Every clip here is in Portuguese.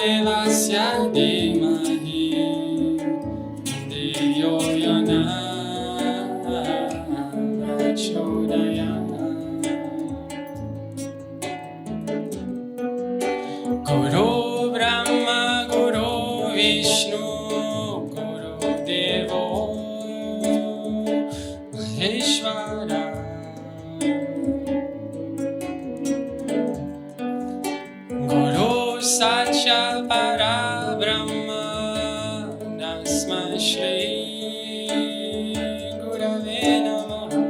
devasya dhimahi dhiyo yana prachodayana. Guru Brahma Guru Vishnu Guru Devo Maheshwara. Guru Satya Para Brahma Tasmai Shri Gurave Namaha.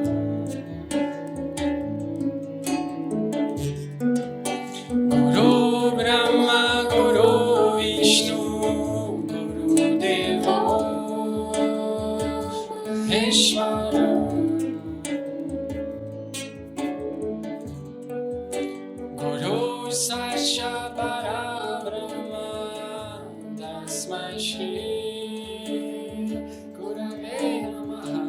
Guru Brahma Guru Vishnu Guru Devo Maheshwara. Guru Satya Para Brahma Tasmai Shri Gurave Namaha.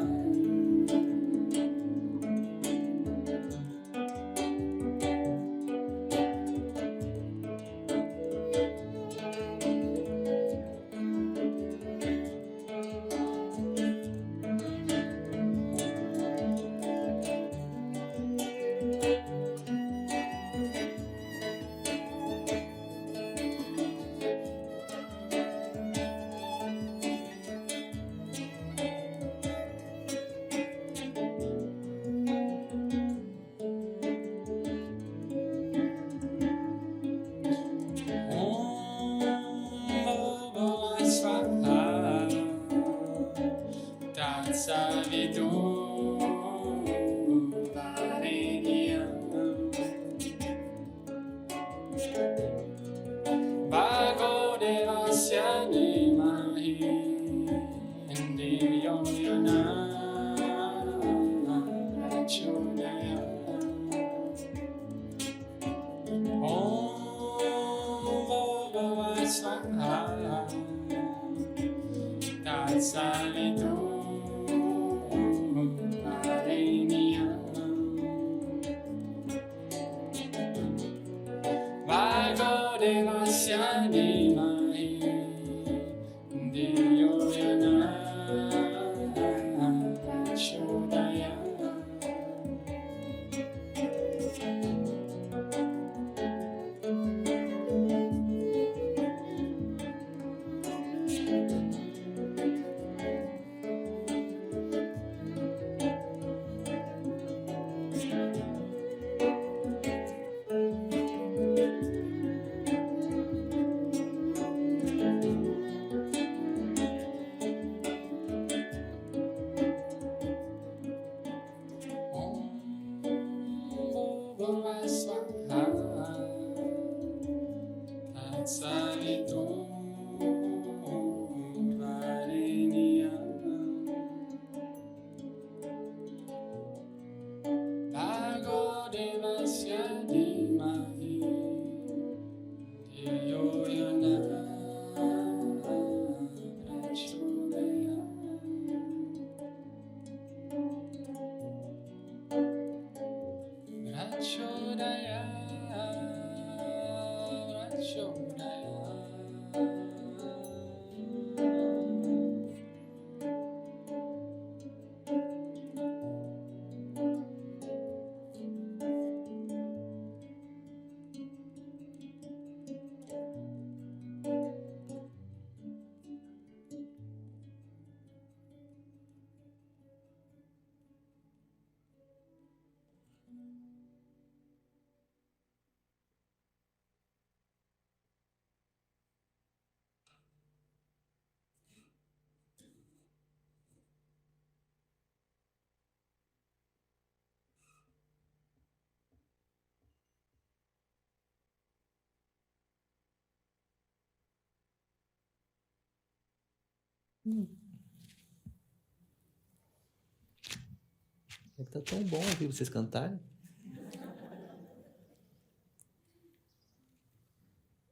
É que tá tão bom ouvir vocês cantarem.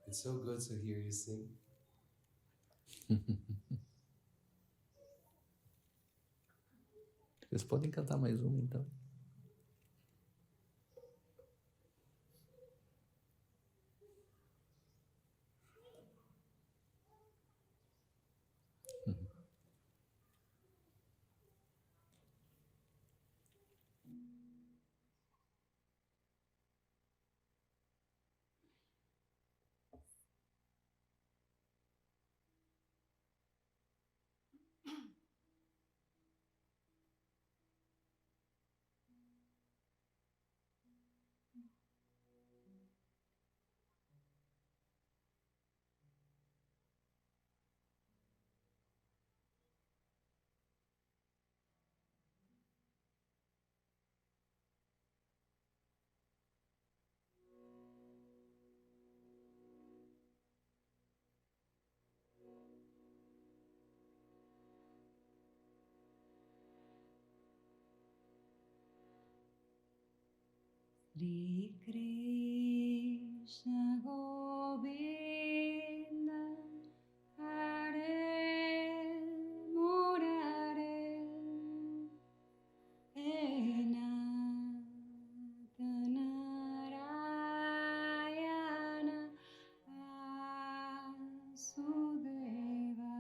It's so good to hear you sing. Vocês podem cantar mais uma, então. Shri Krishna Govinda Hare Murare Enata Narayana Vasudeva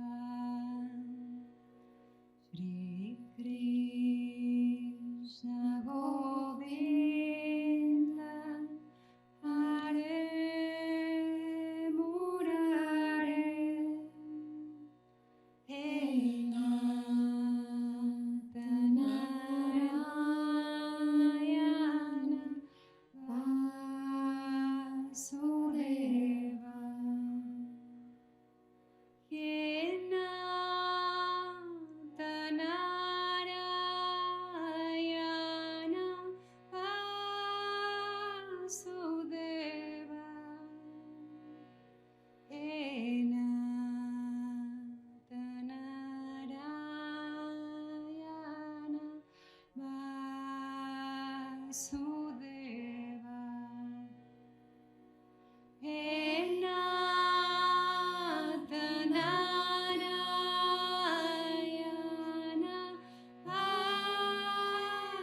Shri Krishna Govinda Hare Murare Enata Narayana Vasudeva Enata Narayana Vasudeva Enata Narayana Vasudeva Enata Narayana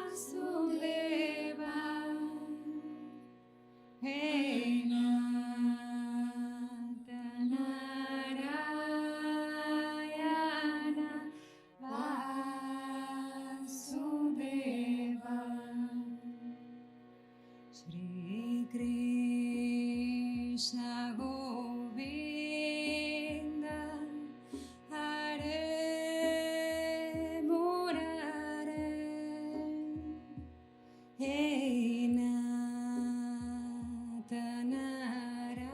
Vasudeva Enata Narayana Vasudeva Shri Krishna Govinda Hare Murare Enata Narayana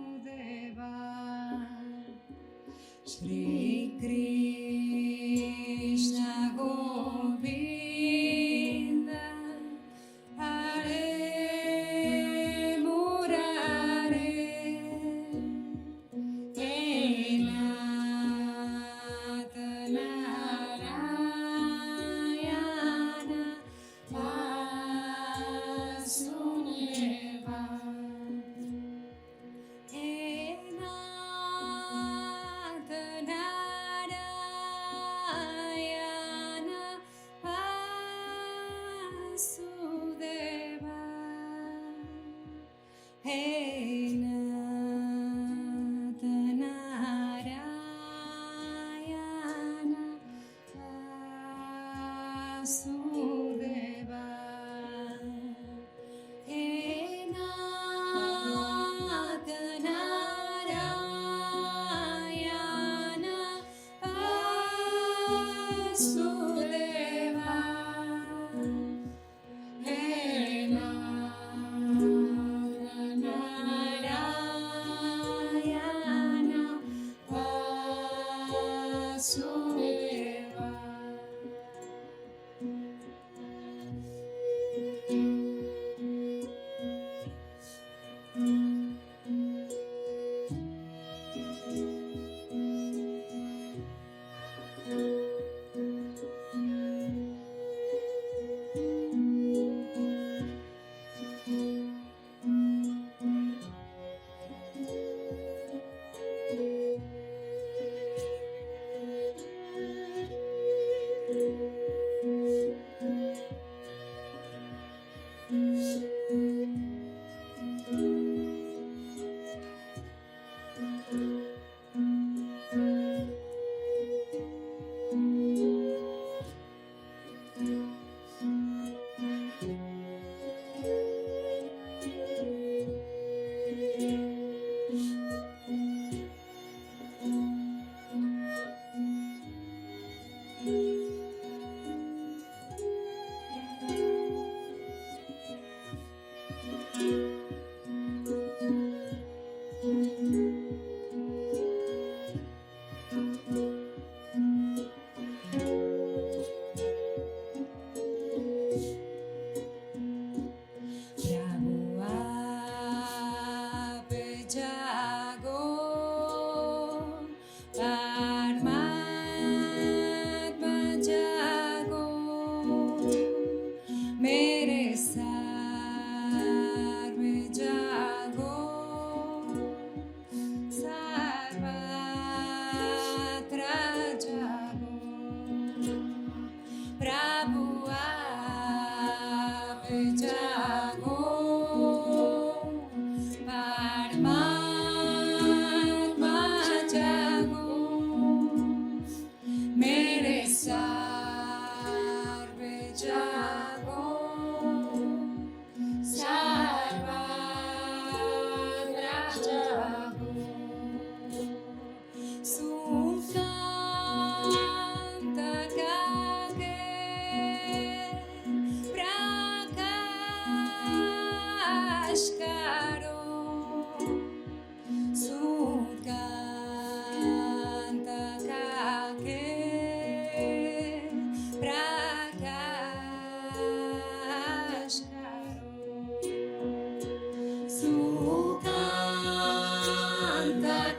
Vasudeva Shri Krishna Govinda Hare Murare Enata Narayana Vasudeva Enata Narayana Vasudeva Enata Narayana Vasudeva Enata Narayana Vasudeva Narayana Vasudeva Djagô, Paramatma Djagô, mere sarve Djagô, sarvatra Djagô, Sukanta kage prakash karo, Sukanta kage prakash karo, Sukanta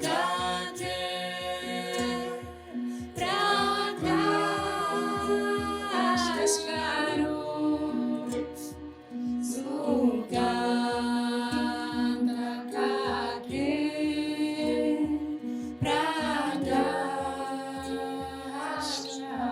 kage prakash karo, Sukanta kage prakash karo.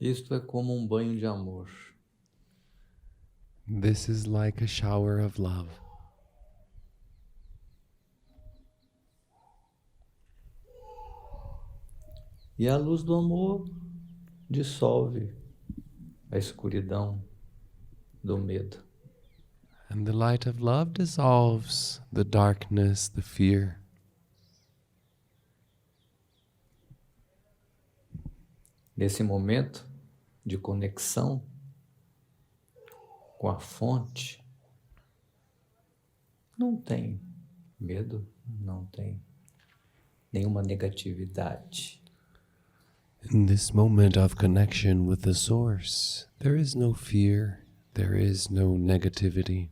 Isto é como um banho de amor. This is like a shower of love. E a luz do amor dissolve a escuridão do medo. And the light of love dissolves the darkness, the fear. Nesse momento de conexão com a fonte, não tem medo, não tem nenhuma negatividade. In this moment of connection with the source, there is no fear, there is no negativity.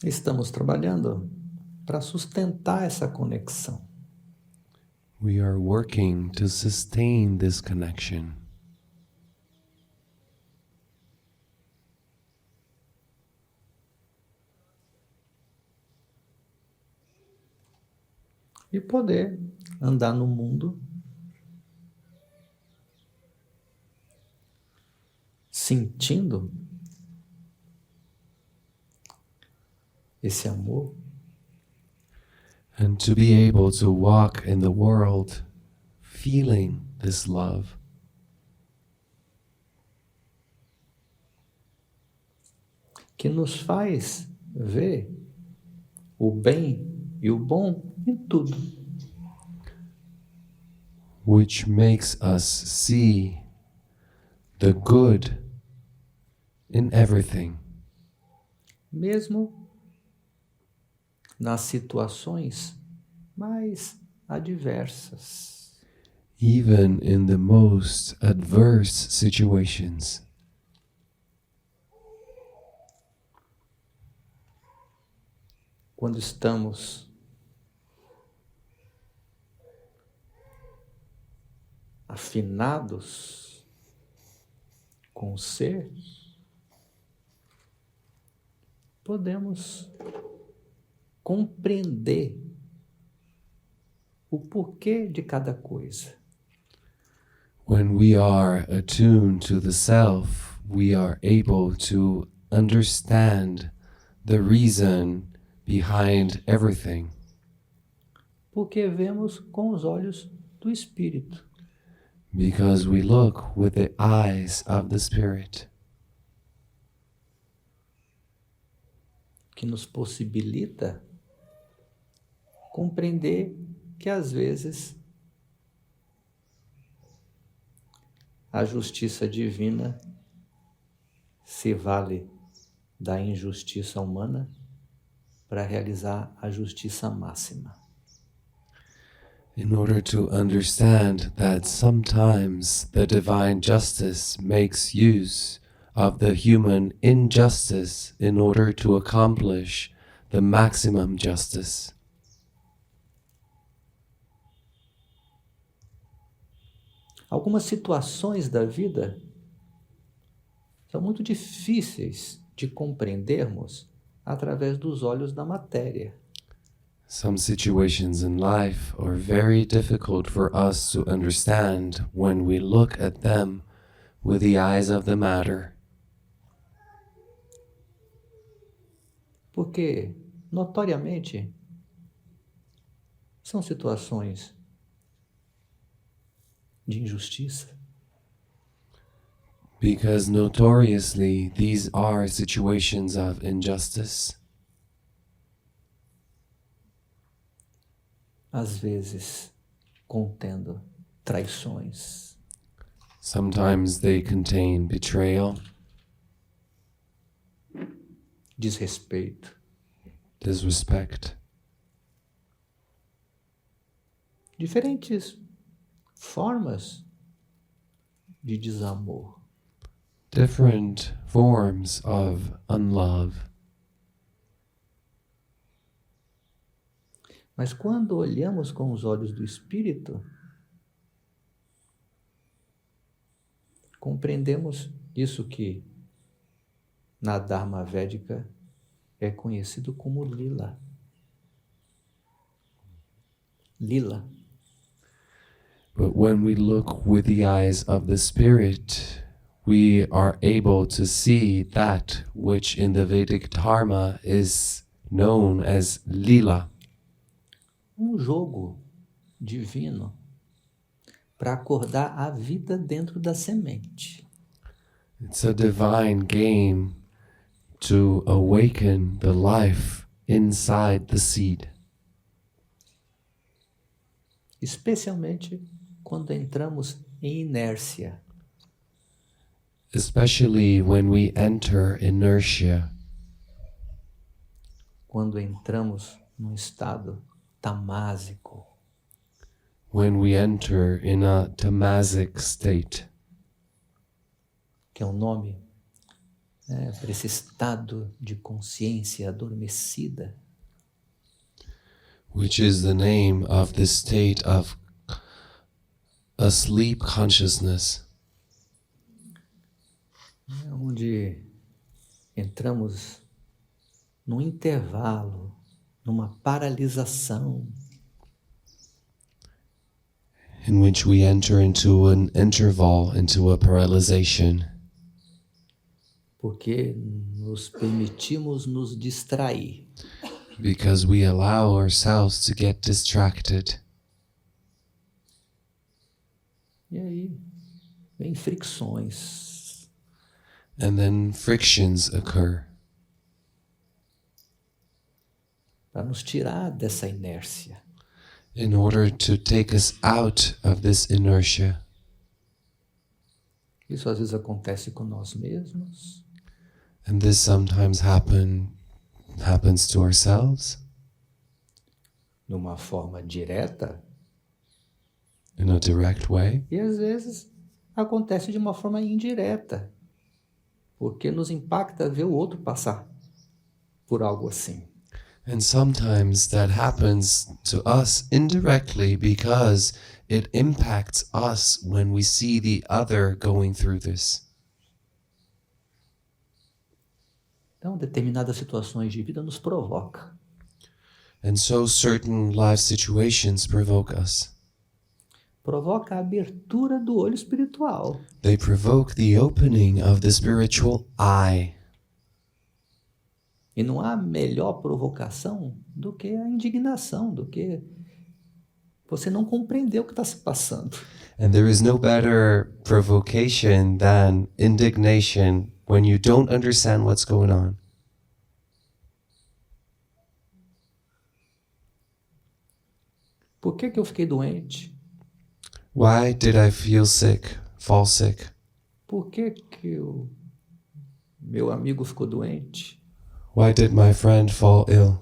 Estamos trabalhando para sustentar essa conexão. We are working to sustain this connection. E poder andar no mundo sentindo esse amor, And to be able to walk in the world feeling this love. que nos faz ver o bem e o bom em tudo. Which makes us see the good in everything. Mesmo nas situações mais adversas. Even in the most adverse situations. Quando estamos afinados com o ser, podemos compreender o porquê de cada coisa. When we are attuned to the self, we are able to understand the reason behind everything. Porque vemos com os olhos do Espírito. Because we look with the eyes of the Spirit. Que nos possibilita compreender que às vezes a justiça divina se vale da injustiça humana para realizar a justiça máxima. In order to understand that sometimes the divine justice makes use of the human injustice in order to accomplish the maximum justice. Algumas situações da vida são muito difíceis de compreendermos através dos olhos da matéria. Some situations in life are very difficult for us to understand when we look at them with the eyes of the matter. Porque, notoriamente, são situações de injustiça. Because notoriously these are situations of injustice. Às vezes contendo traições, Sometimes they contain betrayal, desrespeito, disrespect, diferentes formas de desamor. different forms of unlove. Mas quando olhamos com os olhos do Espírito, compreendemos isso que na Dharma Védica é conhecido como lila. Lila. But when we look with the eyes of the Spirit, we are able to see that which in the Vedic Dharma is known as lila, Jogo divino para acordar a vida dentro da semente. It's a divine game to awaken the life inside the seed, Especialmente quando entramos em inércia, especially when we enter inertia, quando entramos num estado tamásico, when we enter in a tamasic state, que é um nome para esse estado de consciência adormecida, which is the name of the state of asleep consciousness, onde entramos num intervalo, numa paralisação, in which we enter into an interval, into a paralyzation, porque nos permitimos nos distrair. because we allow ourselves to get distracted. E aí vem fricções, And then frictions occur para nos tirar dessa inércia. in order to take us out of this inertia. Isso às vezes acontece com nós mesmos, And this sometimes happens to ourselves de uma forma direta, in a direct way, e às vezes acontece de uma forma indireta, porque nos impacta ver o outro passar por algo assim. and sometimes that happens to us indirectly because it impacts us when we see the other going through this. Então, determinadas situações de vida nos provoca. And so certain life situations provoke us. Provoca a abertura do olho espiritual. They provoke the opening of the spiritual eye. E não há melhor provocação do que a indignação, do que você não compreender o que está se passando. And there is no better provocation than indignation when you don't understand what's going on. Por que eu fiquei doente? Why did I feel sick, fall sick? Por que o meu amigo ficou doente? Why did my friend fall ill?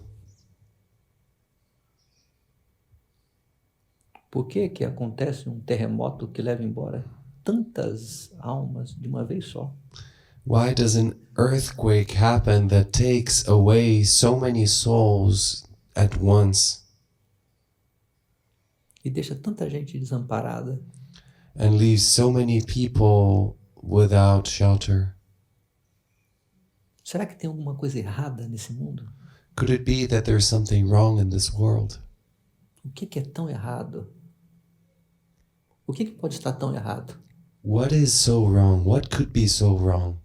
Por que acontece um terremoto que leva embora tantas almas de uma vez só? Why does an earthquake happen that takes away so many souls at once E deixa tanta gente desamparada? and leaves so many people without shelter? Será que tem alguma coisa errada nesse mundo? Could it be that there's something wrong in this world? O que é tão errado? O que pode estar tão errado? What is so wrong? What could be so wrong?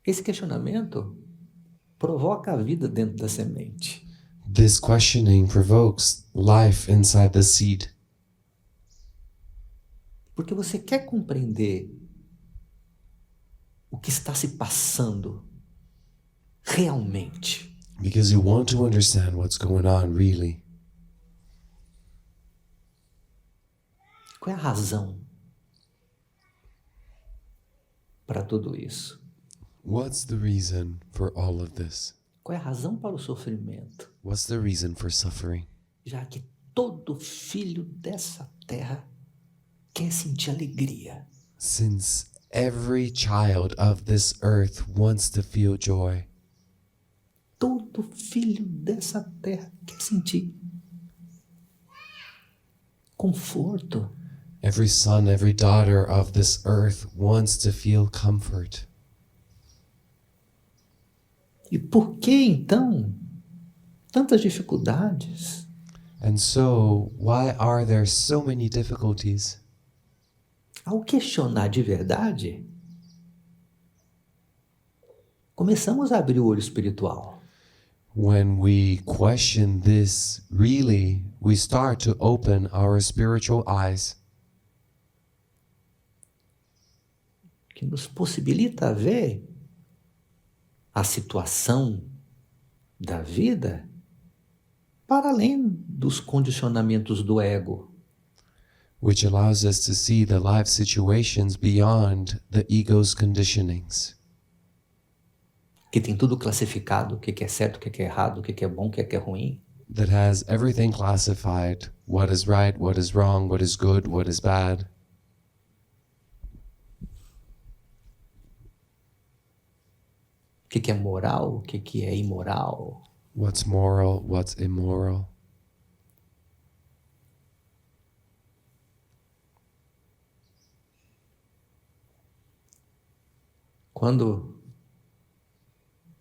Esse questionamento provoca a vida dentro da semente. This questioning provokes life inside the seed. Porque você quer compreender o que está se passando realmente. Because you want to understand what's going on really. Qual é a razão para tudo isso? What's the reason for all of this? Qual é a razão para o sofrimento? What's the reason for suffering? Já que todo filho dessa terra quer sentir alegria. Since every child of this earth wants to feel joy. Todo filho dessa terra quer sentir conforto. Every son, every daughter of this earth wants to feel comfort. E por que então tantas dificuldades? And so, why are there so many difficulties? Ao questionar de verdade, começamos a abrir o olho espiritual. When we question this, really, we start to open our spiritual eyes, Que nos possibilita ver a situação da vida para além dos condicionamentos do ego. which allows us to see the life situations beyond the ego's conditionings, Que tem tudo classificado, o que é certo, o que é errado, o que é bom, o que é ruim. that has everything classified, what is right, what is wrong, what is good, what is bad. O que é moral, o que é imoral. What's moral, what's immoral. Quando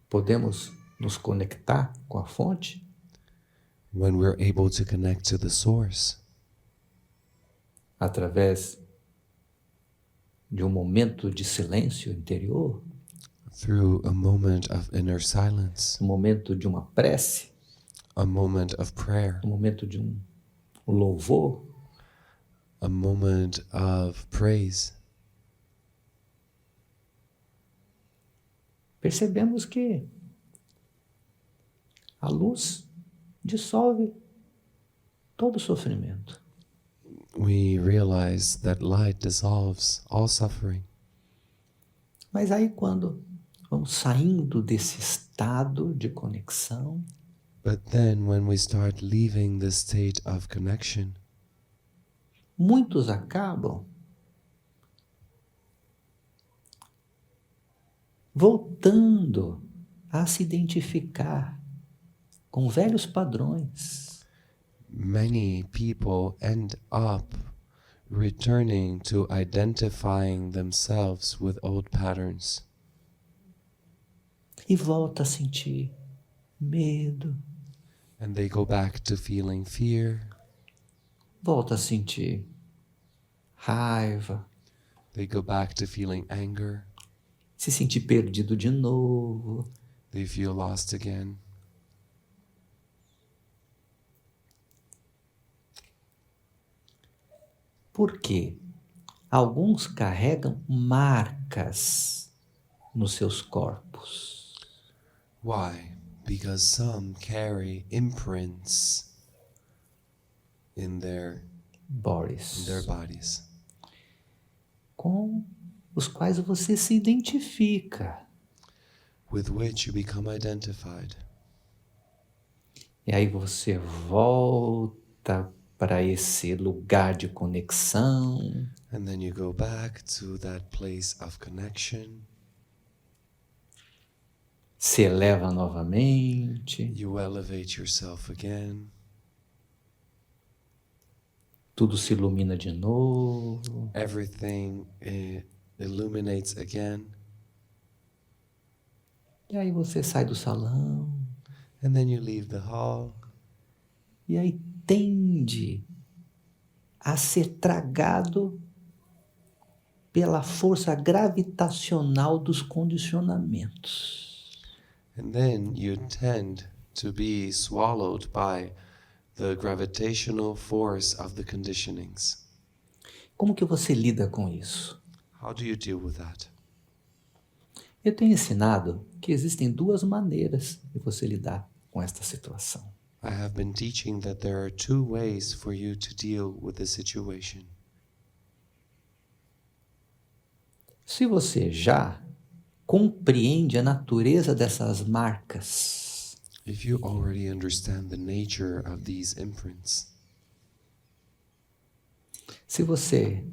podemos nos conectar com a fonte, When we're able to connect to the source, através de um momento de silêncio interior, through a moment of inner silence, um momento de uma prece, a moment of prayer, um momento de um louvor, a moment of praise, percebemos que a luz dissolve todo o sofrimento. we realize that light dissolves all suffering. Mas aí quando vamos saindo desse estado de conexão, But then when we start leaving the state of connection, muitos acabam voltando a se identificar com velhos padrões, many people end up returning to identifying themselves with old patterns. E volta a sentir medo. And they go back to feeling fear. Volta a sentir raiva. They go back to feeling anger. Se sentir perdido de novo. They feel lost again. Por quê? Alguns carregam marcas nos seus corpos. Why? Because some carry imprints in their Boris, bodies, com os quais você se identifica. with which you become identified. E aí você volta para esse lugar de conexão. And then you go back to that place of connection. Se eleva novamente. You elevate yourself again. Tudo se ilumina de novo. Everything illuminates again. E aí você sai do salão. And then you leave the hall. E aí tende a ser tragado pela força gravitacional dos condicionamentos. And then you tend to be swallowed by the gravitational force of the conditionings. Como que você lida com isso? How do you deal with that? Eu tenho ensinado que existem duas maneiras de você lidar com esta situação. I have been teaching that there are two ways for you to deal with the situation. Se você já compreende a natureza dessas marcas, If you already understand the nature of these imprints, se você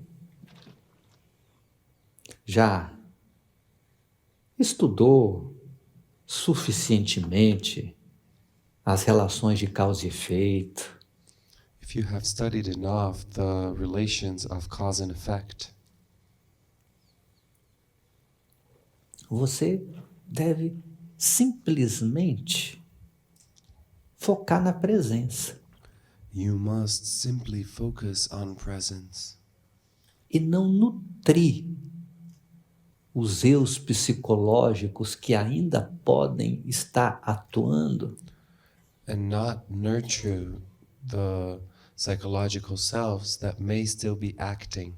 já estudou suficientemente as relações de causa e efeito, if you have studied enough the relations of cause and effect, você deve simplesmente focar na presença you must simply focus on presence e não nutrir os eus psicológicos que ainda podem estar atuando and not nurture the psychological selves that may still be acting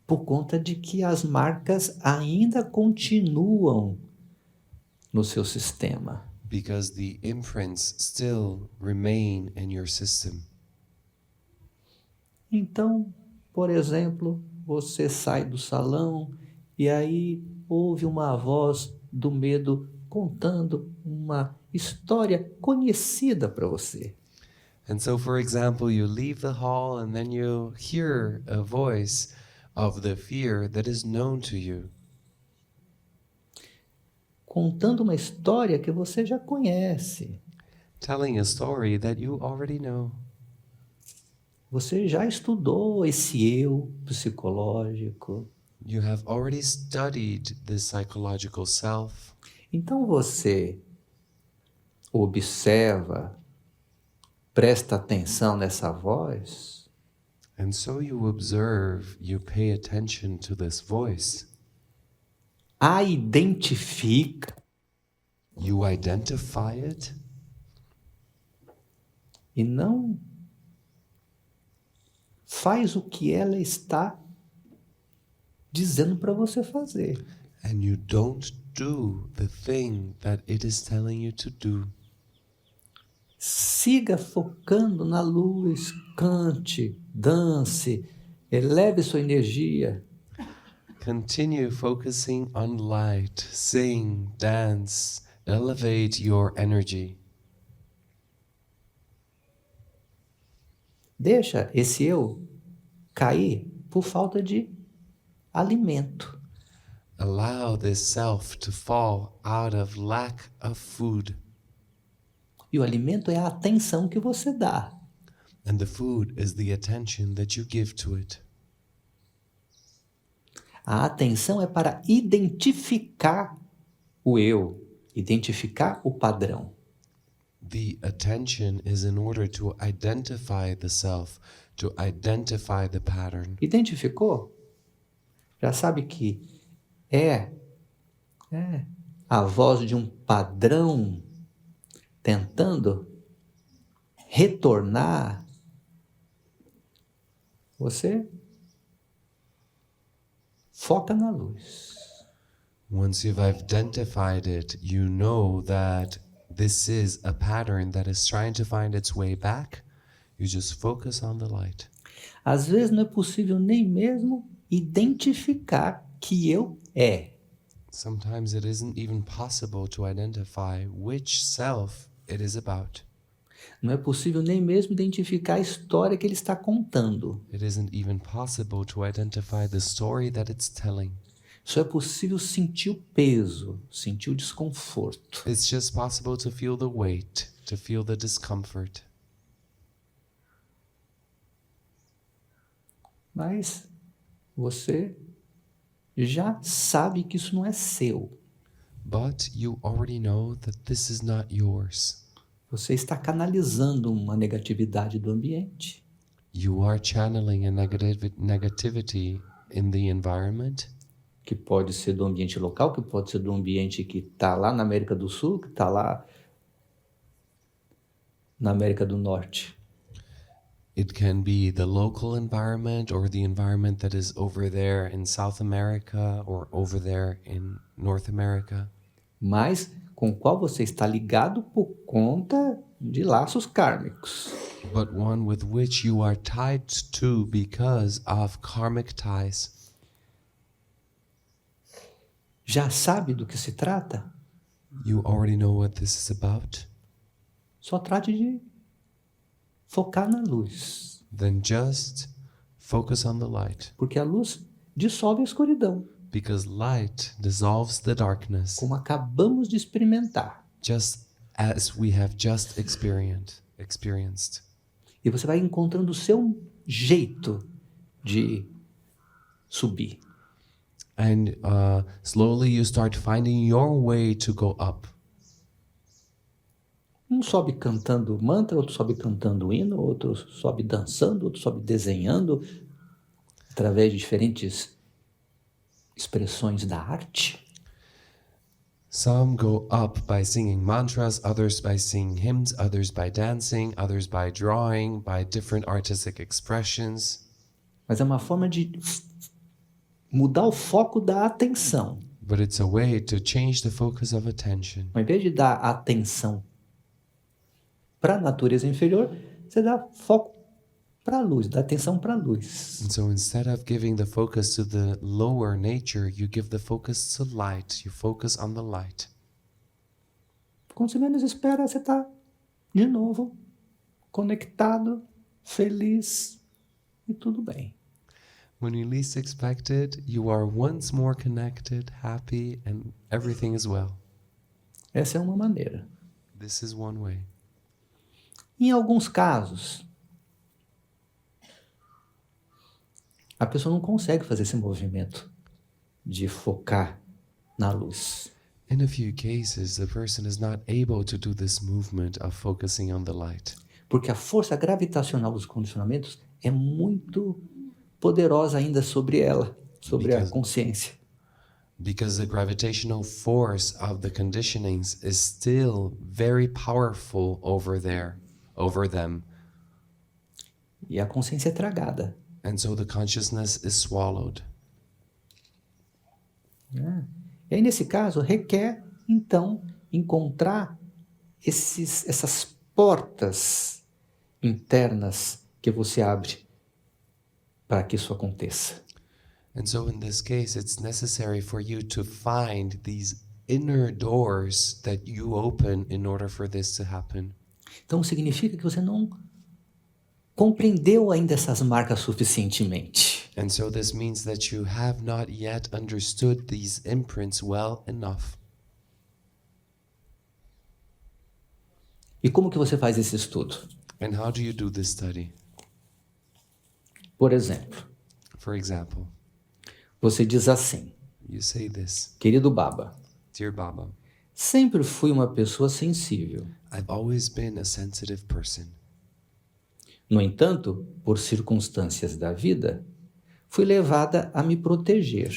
por conta de que as marcas ainda continuam no seu sistema. because the imprints still remain in your system. Então, por exemplo, você sai do salão e aí ouve uma voz do medo contando uma história conhecida para você. And so, for example, you leave the hall and then you hear a voice of the fear that is known to you, Contando uma história que você já conhece. telling a story that you already know. Você já estudou esse eu psicológico. You have already studied the psychological self. Então você observa, presta atenção nessa voz And so you observe, you pay attention to this voice. a identifica You identify it e não faz o que ela está dizendo para você fazer. and you don't do the thing that it is telling you to do. Siga focando na luz, cante, dance, eleve sua energia. Continue focusing on light, sing, dance, elevate your energy. Deixa esse eu cair por falta de alimento. Allow this self to fall out of lack of food. E o alimento é a atenção que você dá. And the food is the attention that you give to it. A atenção é para identificar o eu. identificar o padrão. The attention is in order to identify the self, to identify the pattern. Identificou? Já sabe que é a voz de um padrão tentando retornar. Você foca na luz. Once you've identified it, you know that this is a pattern that is trying to find its way back. You just focus on the light. Às vezes não é possível nem mesmo identificar que eu é. Sometimes it isn't even possible to identify which self it is about. Não é possível nem mesmo identificar a história que ele está contando. It isn't even possible to identify the story that it's telling. Só é possível sentir o peso, sentir o desconforto. It's just possible to feel the weight, to feel the discomfort. Mas você já sabe que isso não é seu. But you already know that this is not yours. Você está canalizando uma negatividade do ambiente. You are channeling a negativity in the environment. Que pode ser do ambiente local, que pode ser do ambiente que está lá na América do Sul, que está lá na América do Norte. It can be the local environment or the environment that is over there in South America or over there in North America. Mas com o qual você está ligado por conta de laços kármicos. But one with which you are tied to because of karmic ties. Já sabe do que se trata? You already know what this is about? Só trate de focar na luz. Then just focus on the light. Porque a luz dissolve a escuridão, Because light dissolves the darkness, como acabamos de experimentar. just as we have just experienced. E você vai encontrando o seu jeito de subir. And slowly you start finding your way to go up. Um sobe cantando mantra, outro sobe cantando hino, outro sobe dançando, outro sobe desenhando, através de diferentes expressões da arte. Some go up by singing mantras, others by singing hymns, others by dancing, others by drawing, by different artistic expressions. Mas é uma forma de mudar o foco da atenção. But it's a way to change the focus of attention. Ao invés de dar atenção para a natureza inferior, você dá foco para a luz, dá atenção para a luz. And so instead of giving the focus to the lower nature, you give the focus to light. You focus on the light. Quando você menos espera, você está de novo conectado, feliz e tudo bem. When you least expect it, you are once more connected, happy, and everything is well. Essa é uma maneira. This is one way. Em alguns casos, a pessoa não consegue fazer esse movimento de focar na luz. In a few cases, the person is not able to do this movement of focusing on the light. Porque a força gravitacional dos condicionamentos é muito poderosa ainda sobre ela, sobre a consciência. Because the gravitational force of the conditionings is still very powerful over them. E a consciência é tragada. And so the consciousness is swallowed. E aí, nesse caso, requer, então, encontrar essas portas internas que você abre para que isso aconteça. And so in this case, it's necessary for you to find these inner doors that you open in order for this to happen. Então, significa que você não compreendeu ainda essas marcas suficientemente. And so this means that you have not yet understood these imprints well enough. E como que você faz esse estudo? And how do you do this study? Por exemplo, For example, você diz assim: you say this, querido Baba, Dear Baba, Sempre fui uma pessoa sensível. I've always been a sensitive person. No entanto, por circunstâncias da vida, fui levada a me proteger.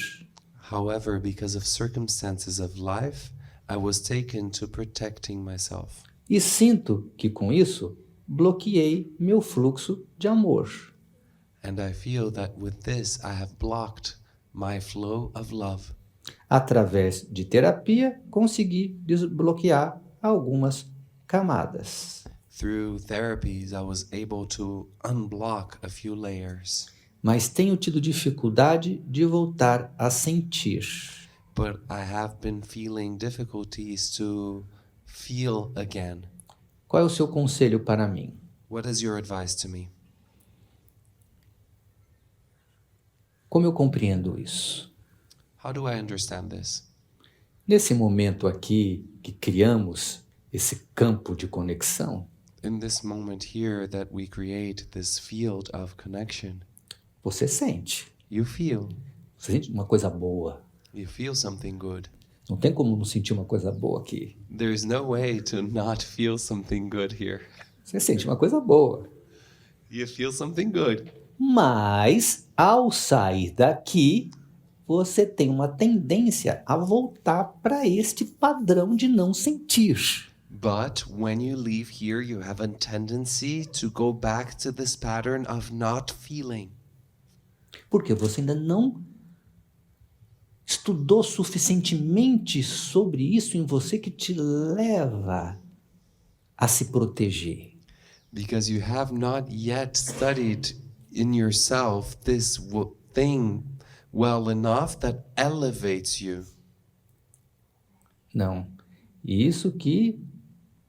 However, because of circumstances of life, I was taken to protecting myself. E sinto que com isso bloqueei meu fluxo de amor. And I feel that with this I have blocked my flow of love. Através de terapia, consegui desbloquear algumas camadas. Through therapies, I was able to unblock a few layers. Mas tenho tido dificuldade de voltar a sentir. But I have been feeling difficulties to feel again. Qual é o seu conselho para mim? What is your advice to me? Como eu compreendo isso? How do I understand this? Nesse momento aqui que criamos esse campo de conexão, In this moment here that we create this field of connection, você sente. you feel. Você sente uma coisa boa. You feel something good. Não tem como não sentir uma coisa boa aqui. There's no way to not feel something good here. Você sente uma coisa boa. You feel something good. Mas, ao sair daqui, você tem uma tendência a voltar para este padrão de não sentir. But when you leave here, you have a tendency to go back to this pattern of not feeling. Porque você ainda não estudou suficientemente sobre isso em você que te leva a se proteger. Because you have not yet studied in yourself this thing well enough that elevates you. Não. Isso que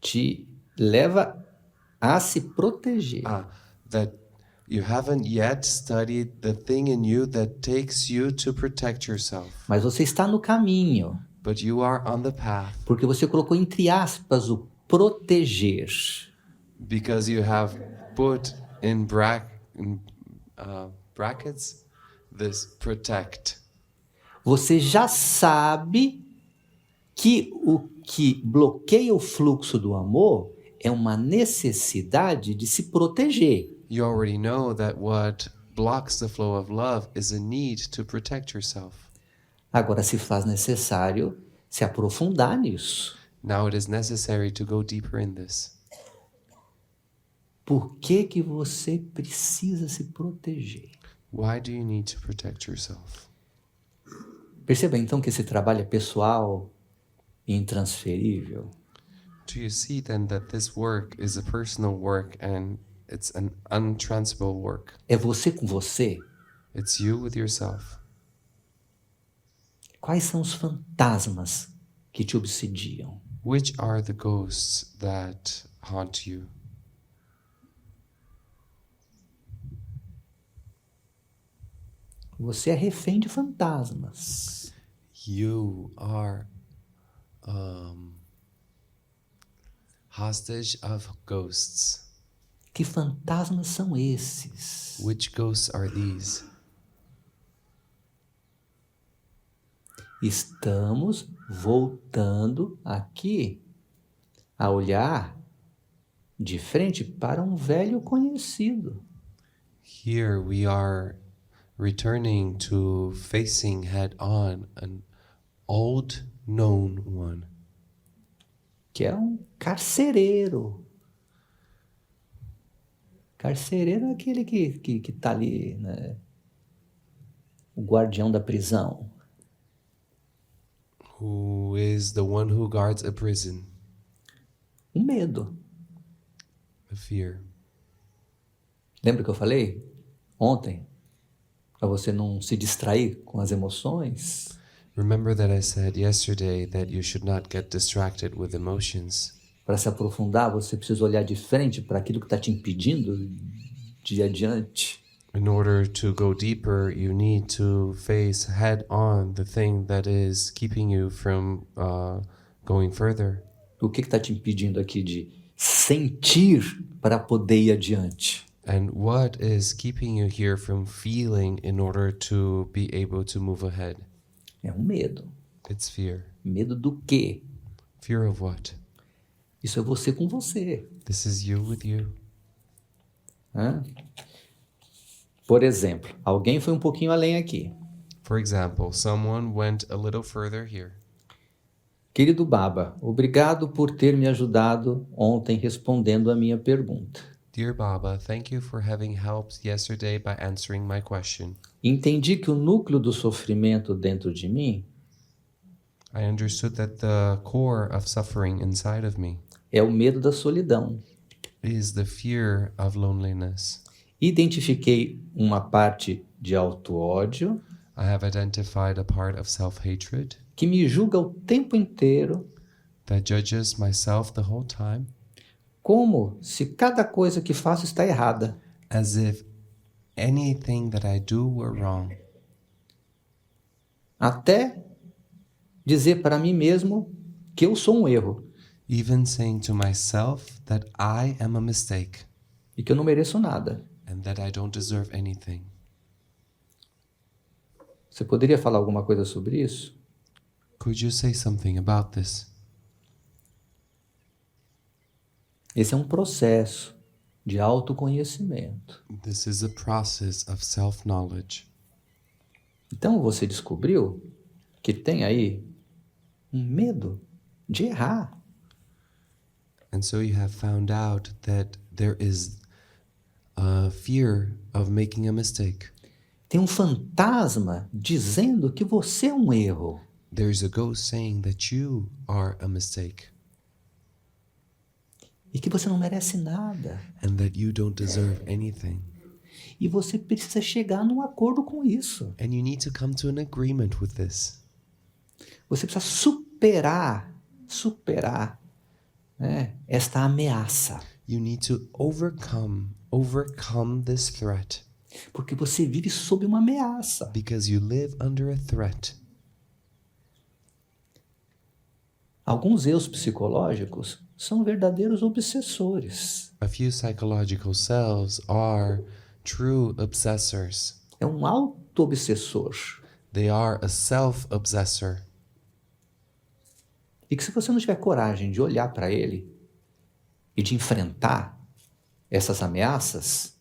te leva a se proteger. That you haven't yet studied the thing in you that takes you to protect yourself. Mas você está no caminho. But you are on the path. Porque você colocou entre aspas o proteger. Because you have put in brackets this protect. Você já sabe que o que bloqueia o fluxo do amor é uma necessidade de se proteger. You already know that what blocks the flow of love is a need to protect yourself. Agora se faz necessário se aprofundar nisso. Now it is necessary to go deeper in this. Por que que você precisa se proteger? Why do you need to protect yourself? Perceba então que esse trabalho é pessoal e intransferível. Do you see then that this work is a personal work and it's an untransferable work? É você com você. It's you with yourself. Quais são os fantasmas que te obsediam? Which are the ghosts that haunt you? Você é refém de fantasmas. You are hostage of ghosts. Que fantasmas são esses? Which ghosts are these? Estamos voltando aqui a olhar de frente para um velho conhecido. Here we are returning to facing head on an old known one. Que é um carcereiro. Carcereiro é aquele que tá ali, né? O guardião da prisão. Who is the one who guards a prison? O medo. The fear. Lembra que eu falei ontem? Para você não se distrair com as emoções. Remember that I said yesterday that you should not get distracted with emotions. Para se aprofundar, você precisa olhar de frente para aquilo que está te impedindo de ir adiante. In order to go deeper, you need to face head on the thing that is keeping you from going further. O que está te impedindo aqui de sentir para poder ir adiante? And what is keeping you here from feeling in order to be able to move ahead? É um medo. It's fear. Medo do quê? Fear of what? Isso é você com você. This is you with you. Hã? Por exemplo, alguém foi um pouquinho além aqui. For example, someone went a little further here. Querido Baba, obrigado por ter me ajudado ontem respondendo a minha pergunta. Dear Baba, thank you for having helped yesterday by answering my question. Entendi que o núcleo do sofrimento dentro de mim I understood that the core of suffering inside of me é o medo da solidão. is the fear of loneliness. Identifiquei uma parte de auto-ódio I have identified a part of self-hatred que me julga o tempo inteiro, that judges myself the whole time, como se cada coisa que faço está errada. as if anything that I do were wrong. Até dizer para mim mesmo que eu sou um erro Even saying to myself that I am a mistake e que eu não mereço nada. and that I don't deserve anything. Você poderia falar alguma coisa sobre isso? Could you say something about this? Esse é um processo de autoconhecimento. This is a process of self-knowledge. Então você descobriu que tem aí um medo de errar. And so you have found out that there is a fear of making a mistake. Tem um fantasma dizendo que você é um erro. There's a ghost saying that you are a mistake E que você não merece nada. and that you don't deserve anything. E você precisa chegar num acordo com isso. And you need to come to an agreement with this. Você precisa superar, né, esta ameaça. You need to overcome this threat, Porque você vive sob uma ameaça. because you live under a threat. Alguns eus psicológicos são verdadeiros obsessores. A few psychological selves are true obsessors. É um auto-obsessor. They are a self-obsessor. E que se você não tiver coragem de olhar para ele e de enfrentar essas ameaças,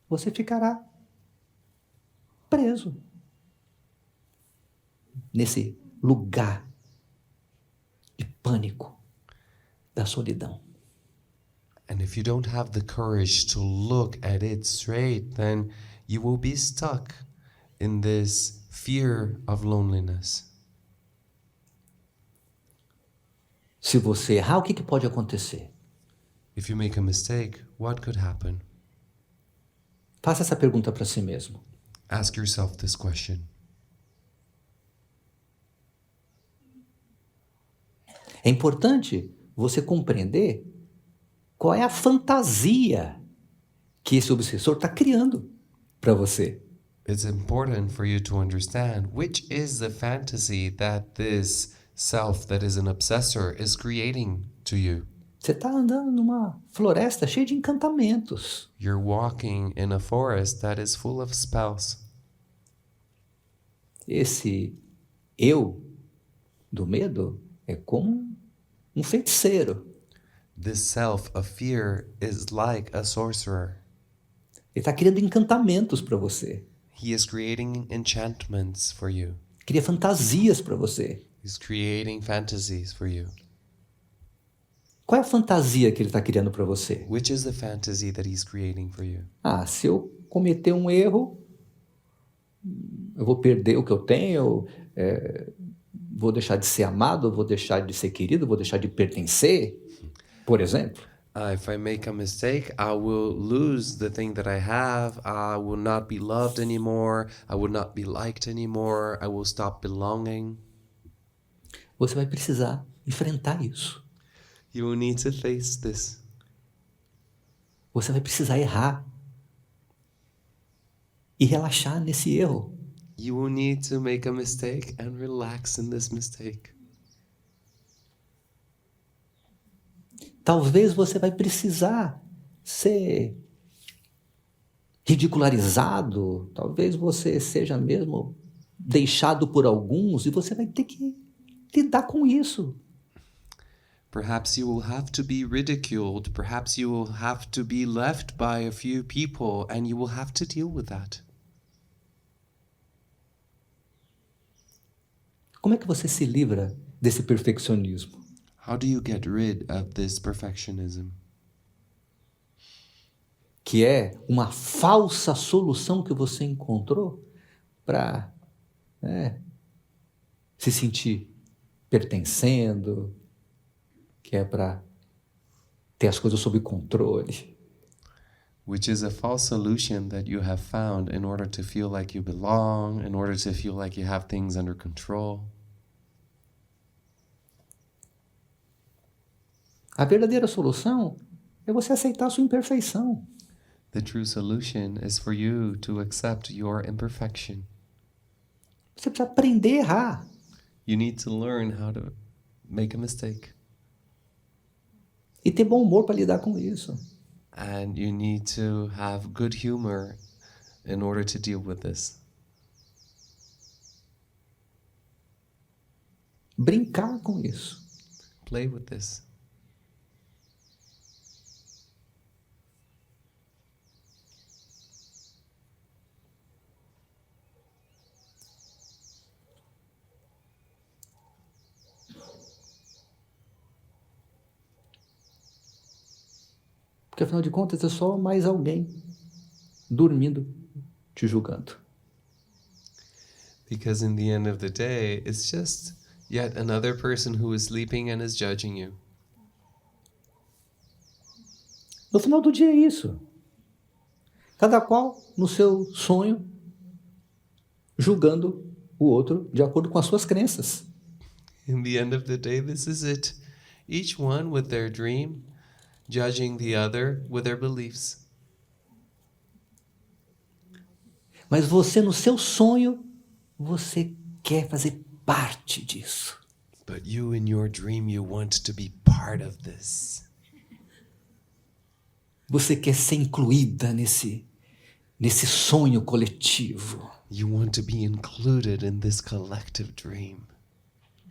você ficará preso nesse lugar de pânico da solidão. And if you don't have the courage to look at it straight, then you will be stuck in this fear of loneliness. Se você errar, o que pode acontecer? If you make a mistake, what could happen? Faça essa pergunta para si mesmo. Ask yourself this question. É importante você compreender qual é a fantasia que esse obsessor está criando para você. It's important for you to understand which is the fantasy that this self that is an obsessor is creating to you. Você está andando numa floresta cheia de encantamentos. You're walking in a forest that is full of spells. Esse eu do medo é como um feiticeiro. This self of fear is like a sorcerer. Ele está criando encantamentos para você. He is creating enchantments for you. Cria fantasias para você. He's creating fantasies for you. Qual é a fantasia que ele está criando para você? Which is the fantasy that he's creating for you? Se eu cometer um erro, eu vou perder o que eu tenho, vou deixar de ser amado, vou deixar de ser querido, vou deixar de pertencer, por exemplo. If I make a mistake, I will lose the thing that I have. I will not be loved anymore. I will not be liked anymore. I will stop belonging. Você vai precisar enfrentar isso. You will need to face this. Você vai precisar errar e relaxar nesse erro. You will need to make a mistake and relax in this mistake. Talvez você vai precisar ser ridicularizado, talvez você seja mesmo deixado por alguns e você vai ter que lidar com isso. Perhaps you will have to be ridiculed. Perhaps you will have to be left by a few people, and you will have to deal with that. Como é que você se livra desse perfeccionismo? How do you get rid of this perfectionism? Que é uma falsa solução que você encontrou para se sentir pertencendo, que é para ter as coisas sob controle. Which is a false solution that you have found in order to feel like you belong, in order to feel like you have things under control. A verdadeira solução é você aceitar a sua imperfeição. The true solution is for you to accept your imperfection. Você precisa aprender a errar. You need to learn how to make a mistake. E ter bom humor para lidar com isso. And you need to have good humor in order to deal with this. Brincar com isso. Play with this. Porque afinal de contas é só mais alguém dormindo, te julgando. Because in the end of the day, it's just yet another person who is sleeping and is judging you. No final do dia é isso. Cada qual no seu sonho, julgando o outro de acordo com as suas crenças. In the end of the day, this is it. Each one with their dream, judging the other with their beliefs. Mas você, no seu sonho, você quer fazer parte disso. But you in your dream, you want to be part of this. Você quer ser incluída nesse sonho coletivo. You want to be included in this collective dream.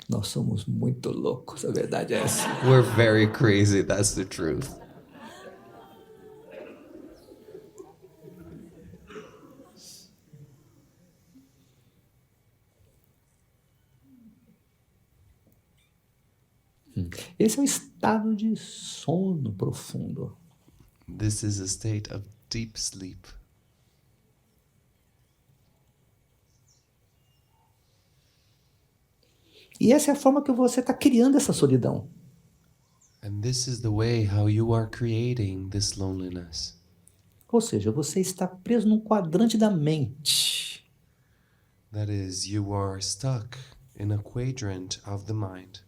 Nós somos muito loucos, a verdade é essa. We're very crazy, that's the truth. Esse é o estado de sono profundo. This is a state of deep sleep. E essa é a forma que você está criando essa solidão. And this is the way how you are creating this loneliness. Ou seja, você está preso num quadrante da mente. That is, you are stuck in a quadrant of the mind.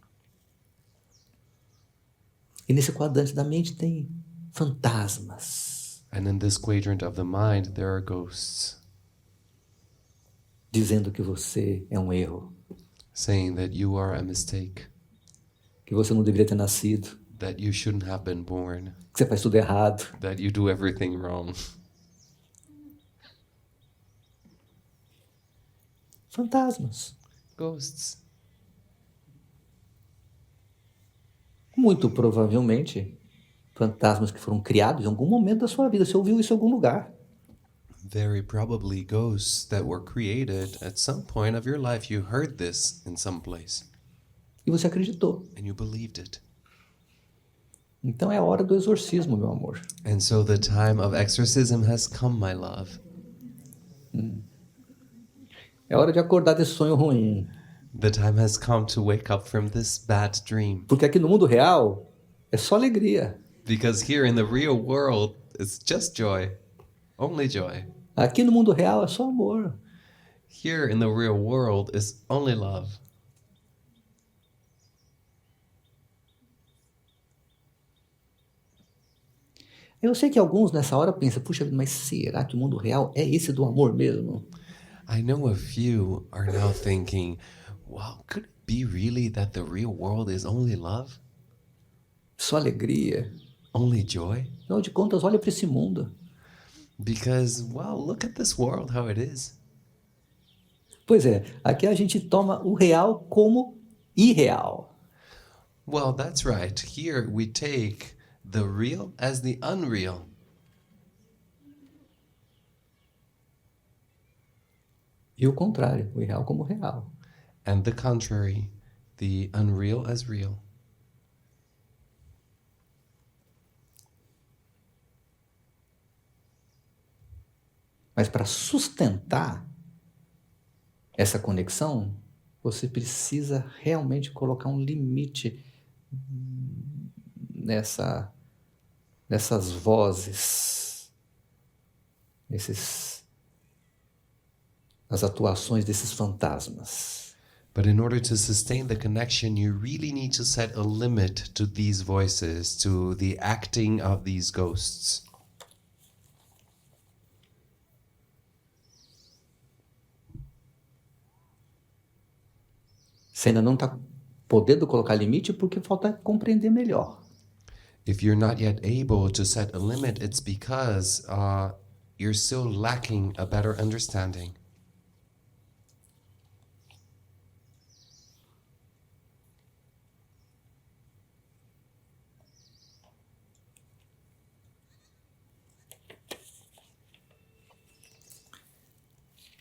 E nesse quadrante da mente tem fantasmas. And in this quadrant of the mind, there are ghosts Dizendo que você é um erro. saying that you are a mistake, Que você não deveria ter nascido. that you shouldn't have been born, Que você faz tudo errado. that you do everything wrong. Fantasmas. Ghosts. Muito provavelmente, fantasmas que foram criados em algum momento da sua vida. Você ouviu isso em algum lugar. Very probably ghosts that were created at some point of your life. You heard this in some place E você acreditou. and you believed it. Então é a hora do exorcismo, meu amor. And so the time of exorcism has come, my love. É hora de acordar desse sonho ruim. The time has come to wake up from this bad dream. Porque aqui no mundo real é só alegria. Because here in the real world, it's just joy. Only joy. Aqui no mundo real é só amor. Here in the real world is only love. Eu sei que alguns nessa hora pensam, puxa, mas será que o mundo real é esse do amor mesmo? I know a few are now thinking, wow, could it be really that the real world is only love? Só alegria. Only joy? Afinal de contas, olha para esse mundo. Because, wow, look at this world, how it is. Pois é, aqui a gente toma o real como irreal. Well, that's right. Here we take the real as the unreal. E o contrário, o irreal como real. And the contrary, the unreal as real. Mas para sustentar essa conexão, você precisa realmente colocar um limite nessas vozes, nas atuações desses fantasmas. But in order to sustain the connection, you really need to set a limit to these voices, to the acting of these ghosts. Você ainda não está podendo colocar limite porque falta compreender melhor. If you're not yet able to set a limit, it's because you're still lacking a better understanding.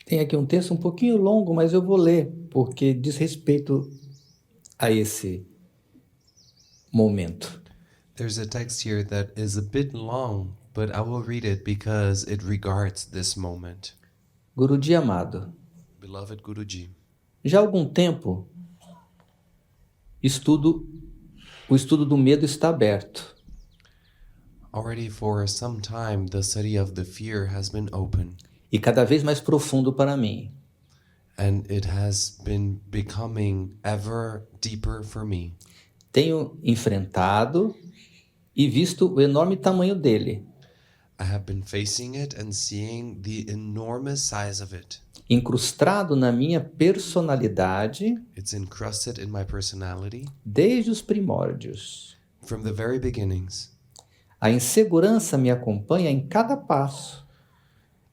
Tem aqui um texto um pouquinho longo, mas eu vou ler, porque diz respeito a esse momento. There's a text here that is a bit long, but I will read it because it regards this moment. Guruji amado, Beloved Guruji, já há algum tempo o estudo do medo está aberto. already for some time the study of the fear has been open. E cada vez mais profundo para mim. And it has been becoming ever deeper for me. Tenho enfrentado e visto o enorme tamanho dele. I have been facing it and seeing the enormous size of it. Incrustado na minha personalidade. It's encrusted in my personality. Desde os primórdios. From the very beginnings. A insegurança me acompanha em cada passo.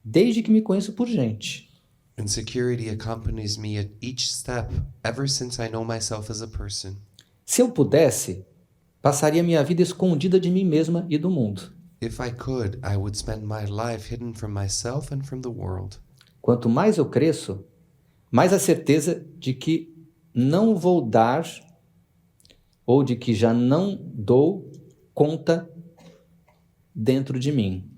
Desde que me conheço por gente. Insecurity accompanies me at each step ever since I know myself as a person. Se eu pudesse, passaria minha vida escondida de mim mesma e do mundo. If I could, I would spend my life hidden from myself and from the world. Quanto mais eu cresço, mais a certeza de que não vou dar ou de que já não dou conta dentro de mim.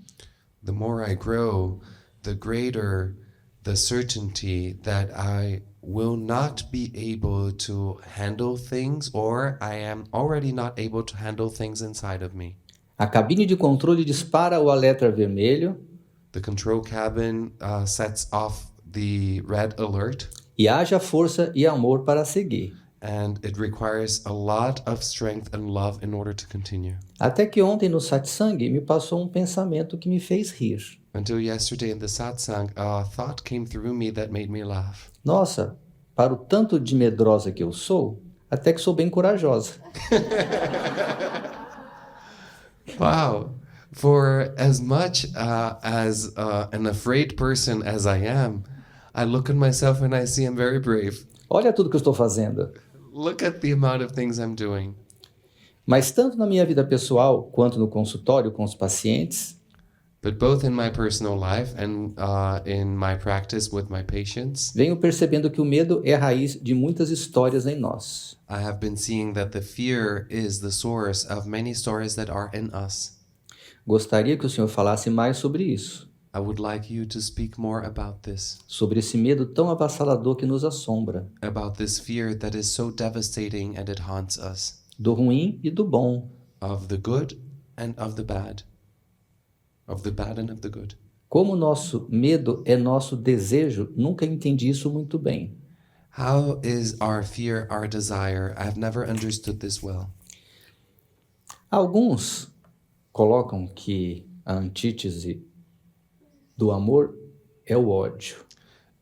The more I grow, the greater the certainty that I will not be able to handle things, or I am already not able to handle things inside of me. A cabine de controle dispara o alerta vermelho. The control cabin sets off the red alert. E haja força e amor para seguir. And it requires a lot of strength and love in order to continue. Até que ontem no Satsang me passou um pensamento que me fez rir. Until yesterday in the satsang, a thought came through me that made me laugh. Nossa, para o tanto de medrosa que eu sou, até que sou bem corajosa. Wow. For as much as an afraid person as I am, I look at myself and I see I'm very brave. Olha tudo que eu estou fazendo. Look at the amount of things I'm doing. Mas tanto na minha vida pessoal quanto no consultório com os pacientes, But both in my personal life and in my practice with my patients, venho percebendo que o medo é a raiz de muitas histórias em nós. I have been seeing that the fear is the source of many stories that are in us. Gostaria que o senhor falasse mais sobre isso. I would like you to speak more about this, Sobre esse medo tão avassalador que nos assombra. about this fear that is so devastating and it haunts us, Do ruim e do bom. of the good and of the bad, of the bad and of the good. Como nosso medo é nosso desejo, nunca entendi isso muito bem. How is our fear our desire? I've never understood this well. Alguns colocam que a antítese do amor é o ódio.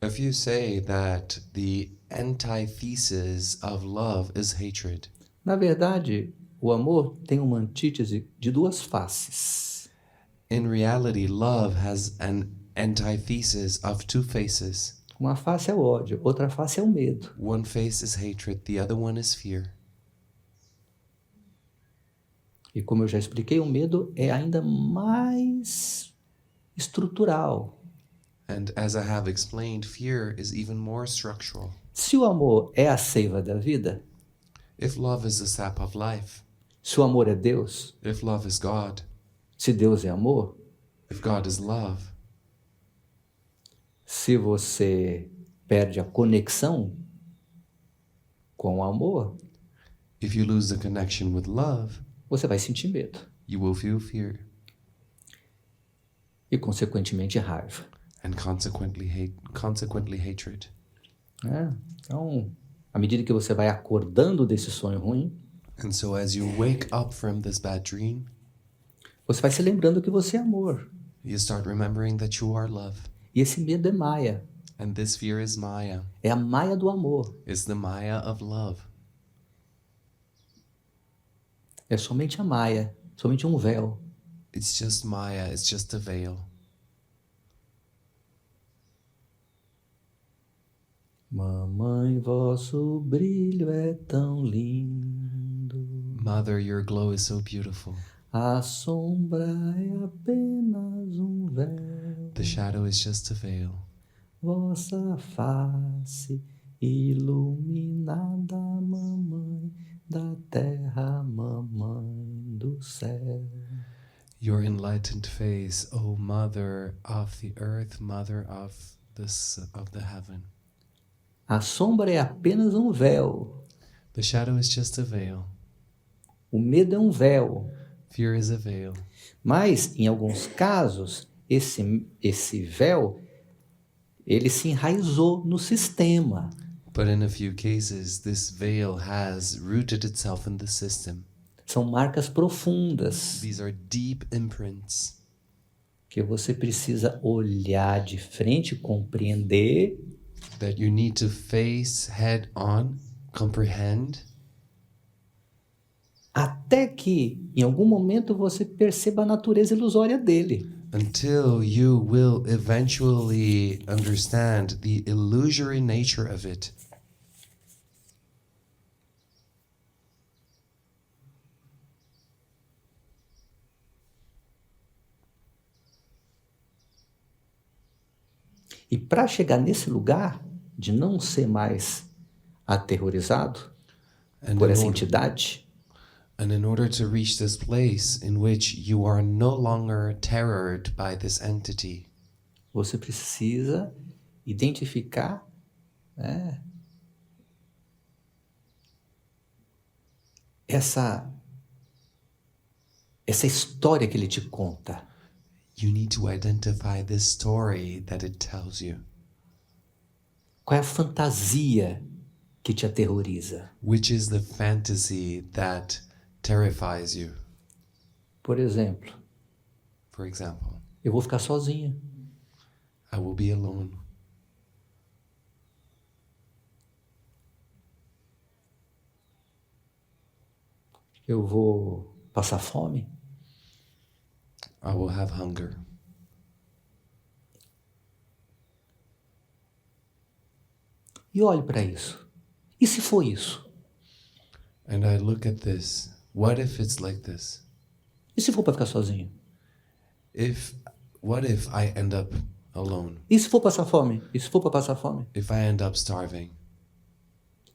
A few say that the antithesis of love is hatred. Na verdade, o amor tem uma antítese de duas faces. In reality, love has an antithesis of two faces. Uma face é o ódio, outra face é o medo. One face is hatred, the other one is fear. E como eu já expliquei, o medo é ainda mais estrutural. And as I have explained, fear is even more structural. Se o amor é a seiva da vida, If love is the sap of life, se o amor é Deus, if love is God, se Deus é amor, if God is love, se você perde a conexão com o amor, if you lose the connection with love, você vai sentir medo you will feel fear e, consequentemente, raiva. and consequently hatred. Né? Então, à medida que você vai acordando desse sonho ruim, And so as you wake up from this bad dream, você vai se lembrando que você é amor. you start remembering that you are love. E esse medo é Maya. And this fear is Maya. É a Maya do amor. It's the Maya of love. É somente a Maya, somente um véu. It's just Maya, it's just a veil. Mamãe, vosso brilho é tão lindo. Mother, your glow is so beautiful. A sombra é apenas um véu. The shadow is just a veil. Vossa face iluminada, mamãe da terra, mamãe do céu. Your enlightened face, O Mother of the earth, Mother of the heaven. A sombra é apenas um véu. The shadow is just a veil. O medo é um véu. Fear is a veil. Mas, em alguns casos, esse véu, ele se enraizou no sistema. But in a few cases, this veil has rooted itself in the system. São marcas profundas These are deep imprints que você precisa olhar de frente, compreender that you need to face head on, comprehend, até que, em algum momento, você perceba a natureza ilusória dele. until you will eventually understand the illusory nature of it. E para chegar nesse lugar de não ser mais aterrorizado And por in essa order- entidade, And in order to reach this place in which you are no longer terrored by this entity, você precisa identificar, né, essa história que ele te conta. you need to identify this story that it tells you. Qual é a fantasia que te aterroriza? Which is the fantasy that terrifies you? Por exemplo, For example, eu vou ficar sozinha. I will be alone. Eu vou passar fome. I will have hunger. E olhe para isso. E se for isso? And I look at this. What if it's like this? E se for para ficar sozinho? What if I end up alone? E se for passar fome? E se for para passar fome? If I end up starving?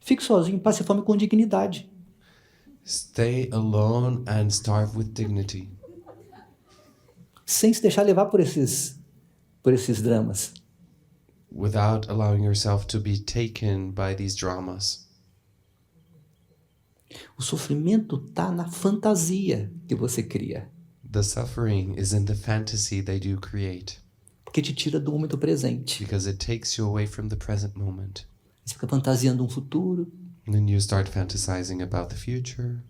Fique sozinho, passe fome com dignidade. Stay alone and starve with dignity, Sem se deixar levar por esses dramas. without allowing yourself to be taken by these dramas. O sofrimento está na fantasia que você cria, The suffering is in the fantasy that you create, porque te tira do momento presente. because it takes you away from the present moment. Você fica fantasiando um futuro, And then you start fantasizing about the future.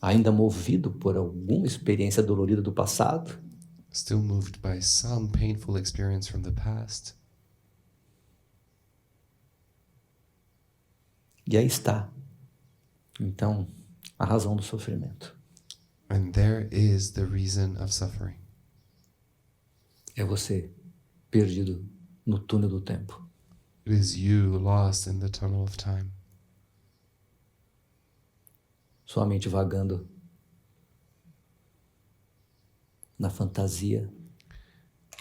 ainda movido por alguma experiência dolorida do passado. Still moved by some painful experience from the past. E aí está, então, a razão do sofrimento. And there is the reason of suffering. É você perdido no túnel do tempo. It is you lost in the tunnel of time. Sua mente vagando na fantasia,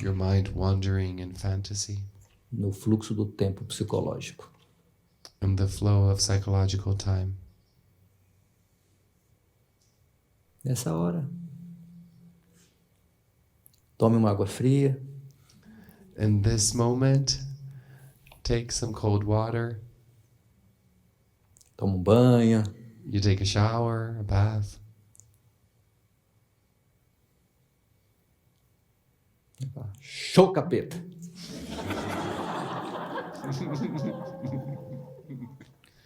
Your mind wandering in fantasy no fluxo do tempo psicológico. and the flow of psychological time. Nessa hora, tome uma água fria, In this moment, take some cold water, tome um banho, you take a shower, a bath, show capeta.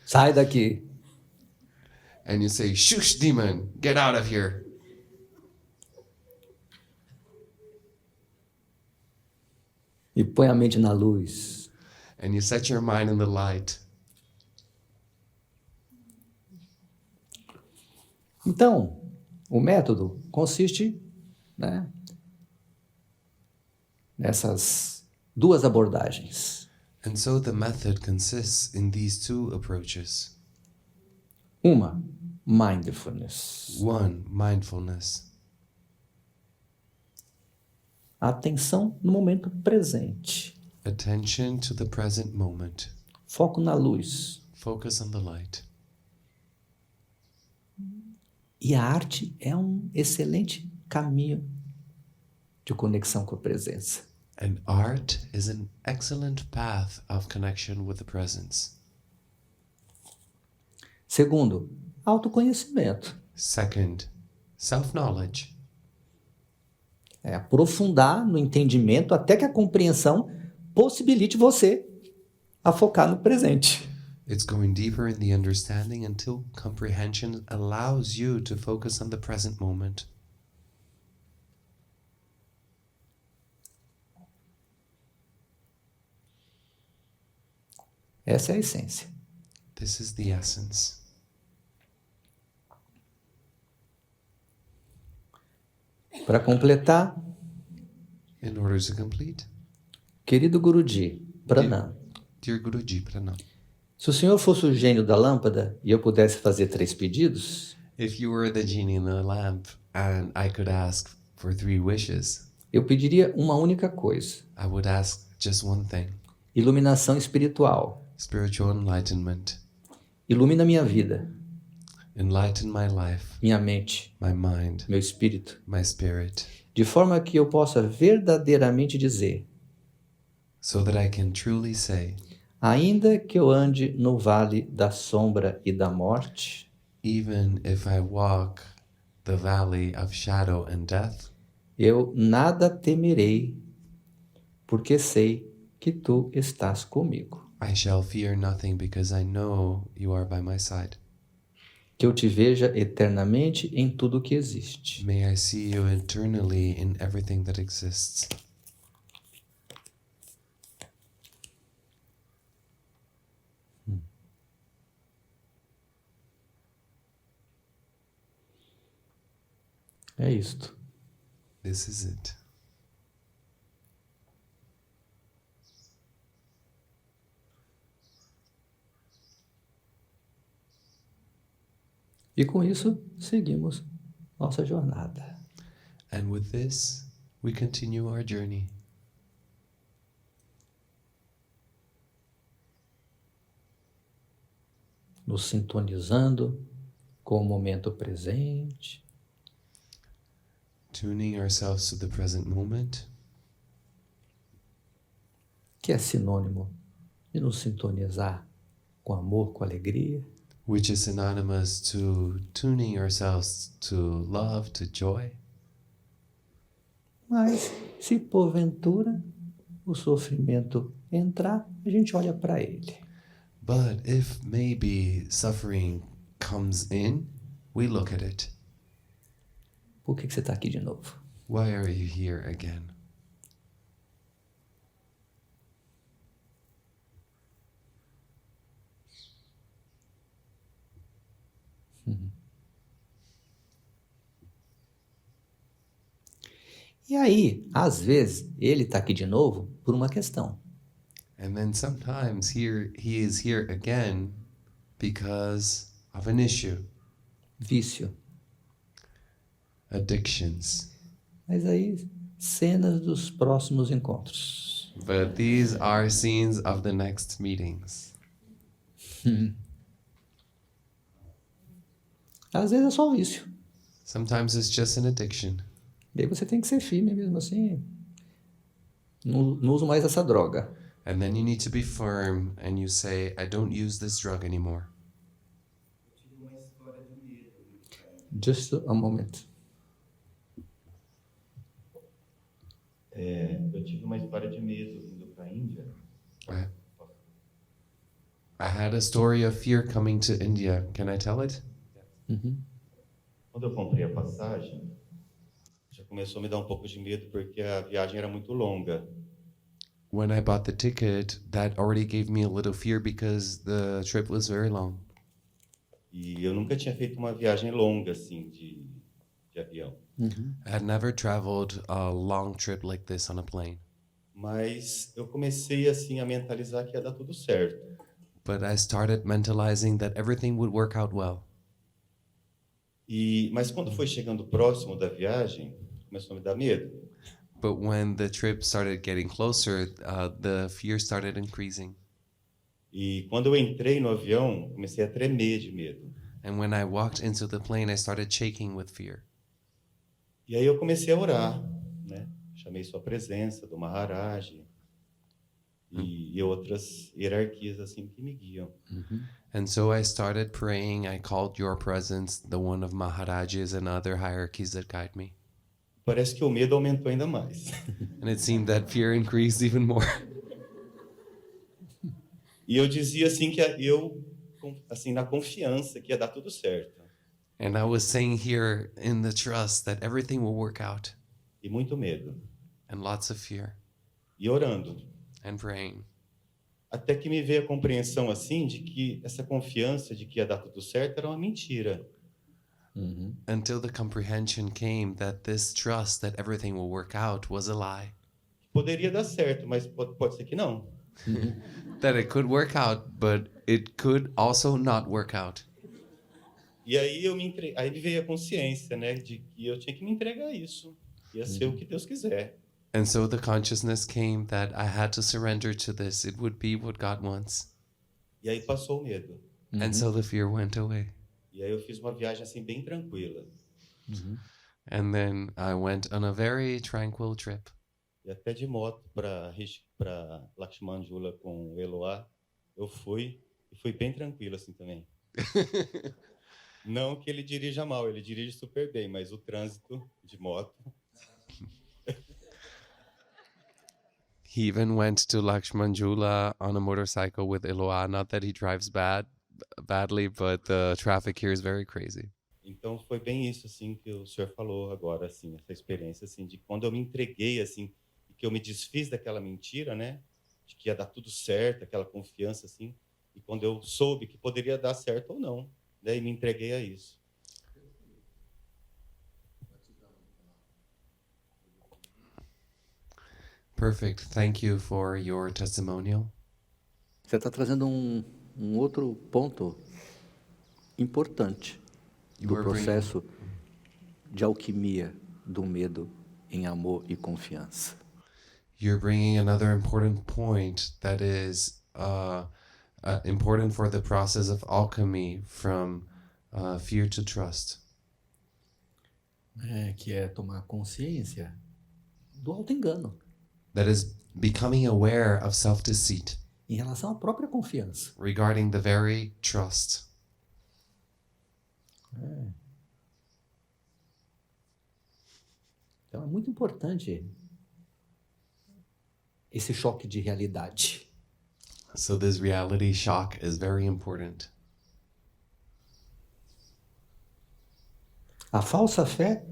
Sai daqui. and you say, "Shush, demon, get out of here." E põe a mente na luz. And you set your mind in the light. Então, o método consiste, né, nessas duas abordagens. And so the method consists in these two approaches. Uma, mindfulness. One, mindfulness. Atenção no momento presente. Attention to the present moment. Foco na luz. Focus on the light. E a arte é um excelente caminho de conexão com a presença. And art is an excellent path of connection with the presence. Segundo, autoconhecimento. Second, self-knowledge. É aprofundar no entendimento até que a compreensão possibilite você a focar no presente. It's going deeper in the understanding until comprehension allows you to focus on the present moment. Essa é a essência. This is the essence. Para completar, In order to complete, querido Guruji, Pranam, dear Guruji Pranam, se o senhor fosse o gênio da lâmpada e eu pudesse fazer 3 pedidos, if you were the genie in the lamp and I could ask for 3 wishes, eu pediria uma única coisa: I would ask just one thing: iluminação espiritual. spiritual enlightenment. Ilumina minha vida, Enlighten my life, minha mente, my mind, meu espírito, my spirit, de forma que eu possa verdadeiramente dizer: so that I can truly say, ainda que eu ande no vale da sombra e da morte, even if I walk the valley of shadow and death, eu nada temerei, porque sei que tu estás comigo. I shall fear nothing because I know you are by my side. Que eu te veja eternamente em tudo que existe. May I see you eternally in everything that exists. É isto. This is it. E com isso, seguimos nossa jornada. And with this, we continue our journey. Nos sintonizando com o momento presente, Tuning ourselves to the present moment, que é sinônimo de nos sintonizar com amor, com alegria, which is synonymous to tuning ourselves to love, to joy. mas se porventura o sofrimento entrar, a gente olha para ele. But if maybe suffering comes in, we look at it. Por que você está aqui de novo? Why are you here again? E aí, às vezes, ele está aqui de novo por uma questão. And then sometimes he is here again because of an issue, Vício. addictions. Mas aí, cenas dos próximos encontros. But these are scenes of the next meetings. Às vezes é só vício. Sometimes it's just an addiction. E aí você tem que ser firme mesmo assim. Não uso mais essa droga. And then you need to be firm and you say, I don't use this drug anymore. Just a moment. Eu tive uma história de medo indo para a Índia. I had a story of fear coming to India. Can I tell it? Quando eu comprei a passagem, já começou a me dar um pouco de medo porque a viagem era muito longa. When I bought the ticket, that already gave me a little fear because the trip was very long. E eu nunca tinha feito uma viagem longa assim de avião. I had never traveled a long trip like this on a plane. Mas eu comecei assim a mentalizar que ia dar tudo certo. But I started mentalizing that everything would work out well. Mas quando foi chegando próximo da viagem, começou a me dar medo. But when the trip started getting closer, the fear started increasing. E quando eu entrei no avião, comecei a tremer de medo. And when I walked into the plane, I started shaking with fear. E aí eu comecei a orar, né? Chamei sua presença, do Maharaj e outras hierarquias assim que me guiam. And so I started praying. I called your presence, the one of Maharajas and other hierarchies that guide me. Parece que o medo aumentou ainda mais. And it seemed that fear increased even more. E eu dizia assim que eu assim na confiança que ia dar tudo certo. And I was saying here in the trust that everything will work out. E muito medo. And lots of fear. E orando. And praying. Até que me veio a compreensão assim de que essa confiança de que ia dar tudo certo era uma mentira. Until the comprehension came that this trust that everything will work out was a lie. Poderia dar certo, mas pode ser que não. That it could work out, but it could also not work out. E aí aí me veio a consciência, né, de que eu tinha que me entregar a isso. Ia ser o que Deus quiser. And so the consciousness came that I had to surrender to this. It would be what God wants. E aí passou o medo. And so the fear went away. E aí eu fiz uma viagem assim bem tranquila. And then I went on a very tranquil trip. E até de moto para Lakshmanjula com o Eloá, eu fui e fui bem tranquilo assim também. Não que ele dirija mal, ele dirige super bem, mas o trânsito de moto. He even went to Lakshmanjula on a motorcycle with Eloa. Not that he drives badly, but the traffic here is very crazy. Então foi bem isso assim que o senhor falou agora assim, essa experiência assim de quando eu me entreguei assim, e que eu me desfiz daquela mentira, né, de que ia dar tudo certo, aquela confiança assim, e quando eu soube que poderia dar certo ou não, daí me entreguei a isso. Perfect. Thank you for your testimonial. Você está trazendo um outro ponto importante do processo de alquimia do medo em amor e confiança. You're bringing another important point that is important for the process of alchemy from fear to trust. Que é tomar consciência do auto-engano. That is becoming aware of self-deceit Em relação à própria confiança. regarding the very trust. Então é muito importante esse choque de realidade. So this reality shock is very important. A falsa fé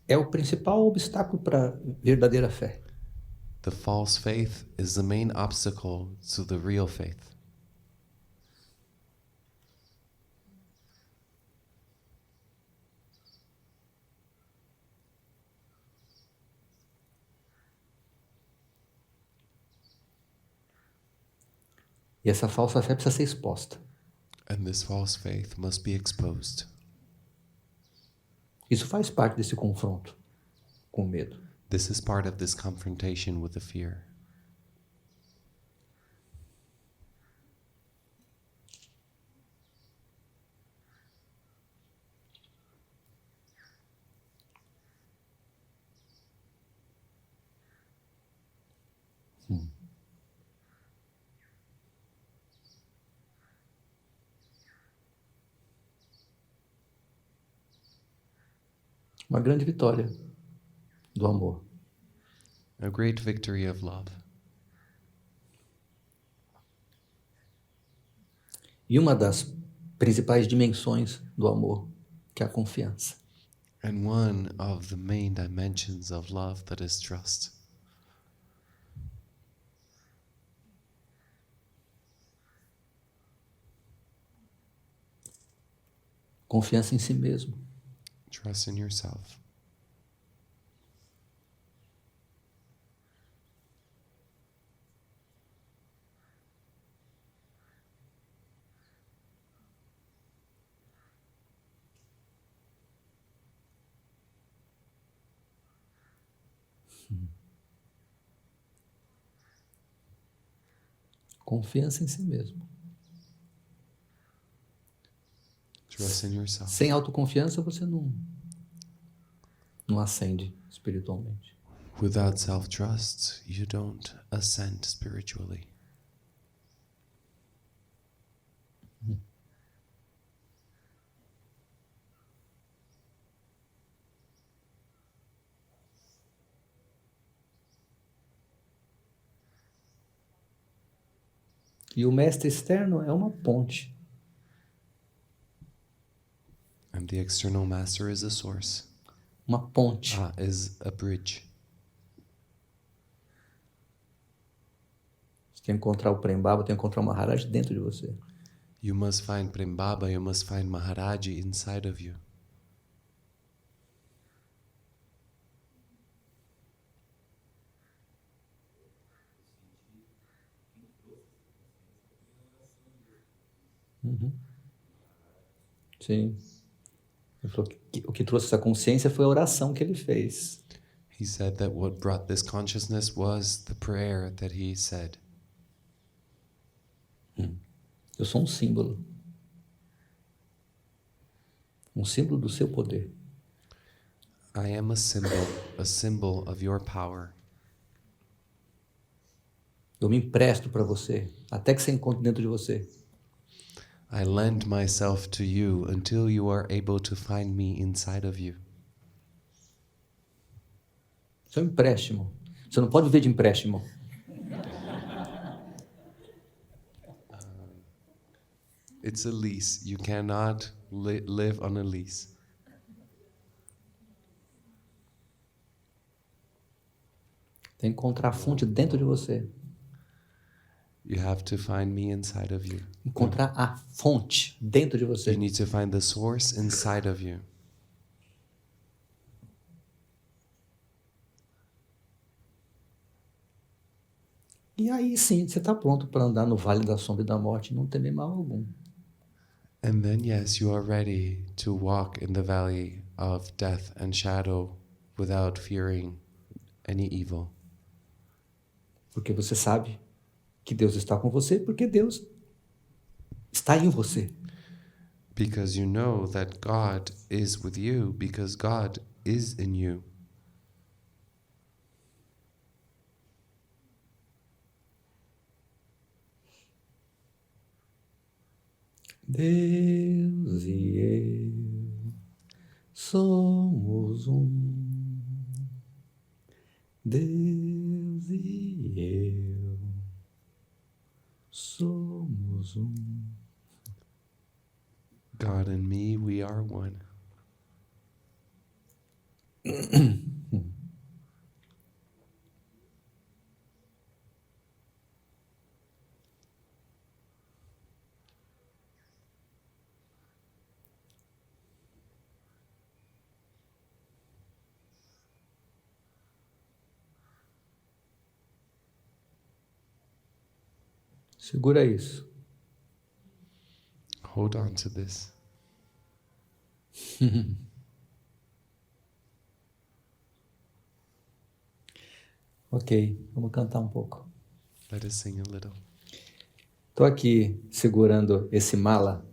é o principal obstáculo para a verdadeira fé. The false faith is the main obstacle to the real faith. E essa falsa fé precisa ser exposta. And this false faith must be exposed. Isso faz parte desse confronto com o medo. This is part of this confrontation with the fear. Uma grande vitória do amor. A great victory of love. E uma das principais dimensões do amor, que é a confiança. And one of the main dimensions of love that is trust. Confiança em si mesmo. Trust in yourself. Confiança em si mesmo. Trust in yourself. Sem autoconfiança você não ascende espiritualmente. Without self-trust, you don't ascend spiritually. E o mestre externo é uma ponte. And the external master is a source. Uma ponte. Is a bridge. Você tem que encontrar o Prem Baba, tem que encontrar o Maharaj dentro de você. You must find Prem Baba, you must find Maharaji inside of you. Sim. Ele falou que o que trouxe essa consciência foi a oração que ele fez. He said that what brought this consciousness was the prayer that he said. Eu sou um símbolo. Um símbolo do seu poder. I am a symbol of your power. Eu me empresto para você, até que você encontre dentro de você. I lend myself to you until you are able to find me inside of you. Isso é um empréstimo. Você não pode viver de empréstimo. It's a lease. You cannot live on a lease. Tem que encontrar a fonte dentro de você. You have to find me inside of you. Encontrar a fonte dentro de você. You need to find the source inside of you. E aí sim, você está pronto para andar no vale da sombra e da morte, não temer mal algum. And then yes, you are ready to walk in the valley of death and shadow without fearing any evil. Porque você sabe que Deus está com você, porque Deus está em você. Because you know that God is with you, because God is in you. Deus e eu somos um. Deus e eu somos um. God and me, we are one. Segura isso. Hold on to this. Ok, vamos cantar um pouco. Let us sing a little. Estou aqui segurando esse mala.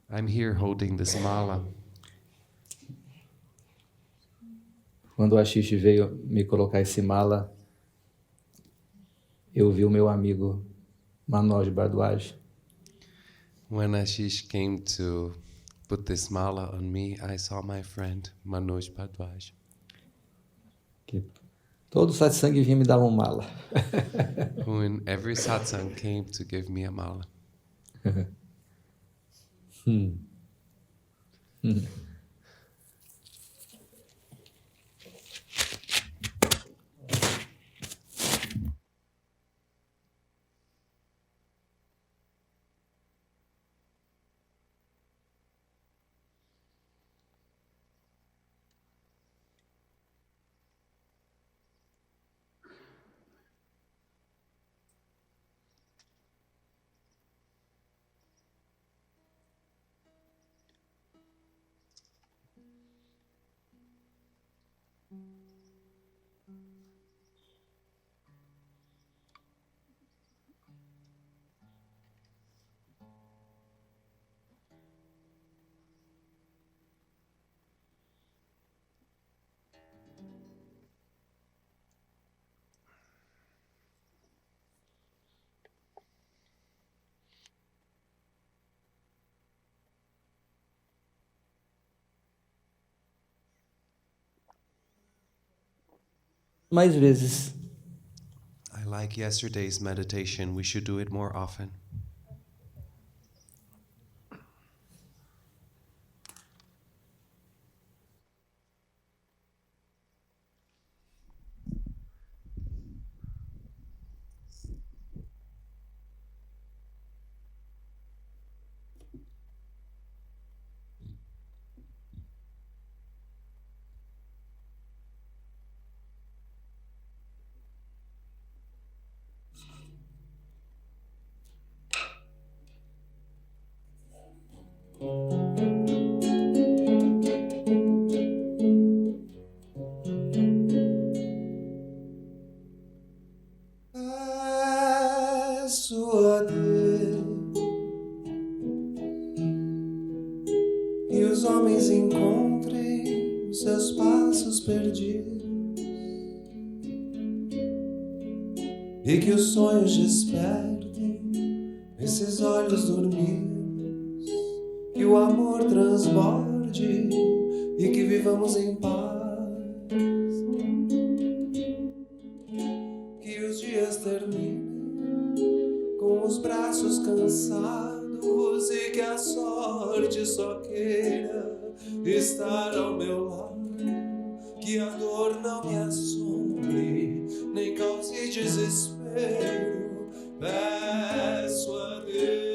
I'm here holding this mala. Quando o Ashish veio me colocar esse mala, eu vi o meu amigo Manoj Bhardwaj. When Ashish came to put this mala on me, I saw my friend Manoj Bhardwaj. Que todo satsang vinha me dar um mala. Who in every satsang came to give me a mala. Mais vezes. I like yesterday's meditation. We should do it more often. E os homens encontrem os seus passos perdidos, e que os sonhos despertem esses olhos dormidos, que o amor transborde e que vivamos em paz, que os dias terminem com os braços cansados e que a sorte só queira estar ao meu lado, que a dor não me assombre nem cause desespero. Peço a Deus.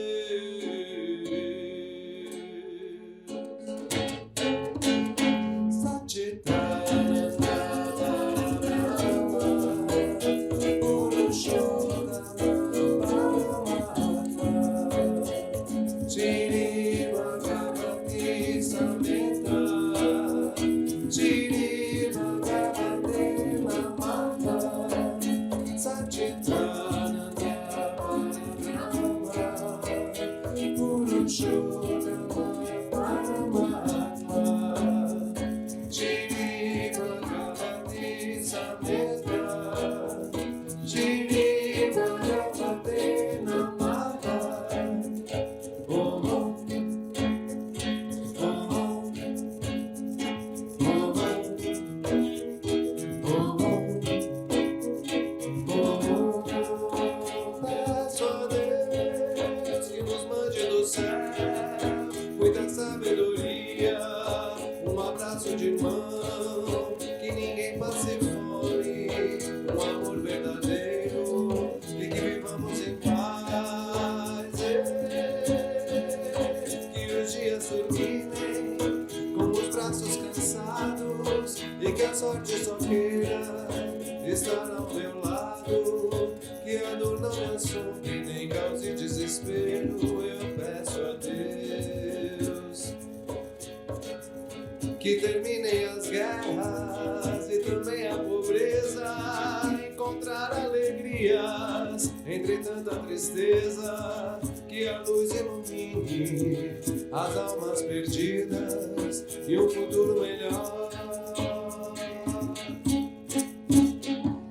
que terminem as guerras e também a pobreza, encontrar alegrias entre tanta tristeza, que a luz ilumine as almas perdidas e um futuro melhor.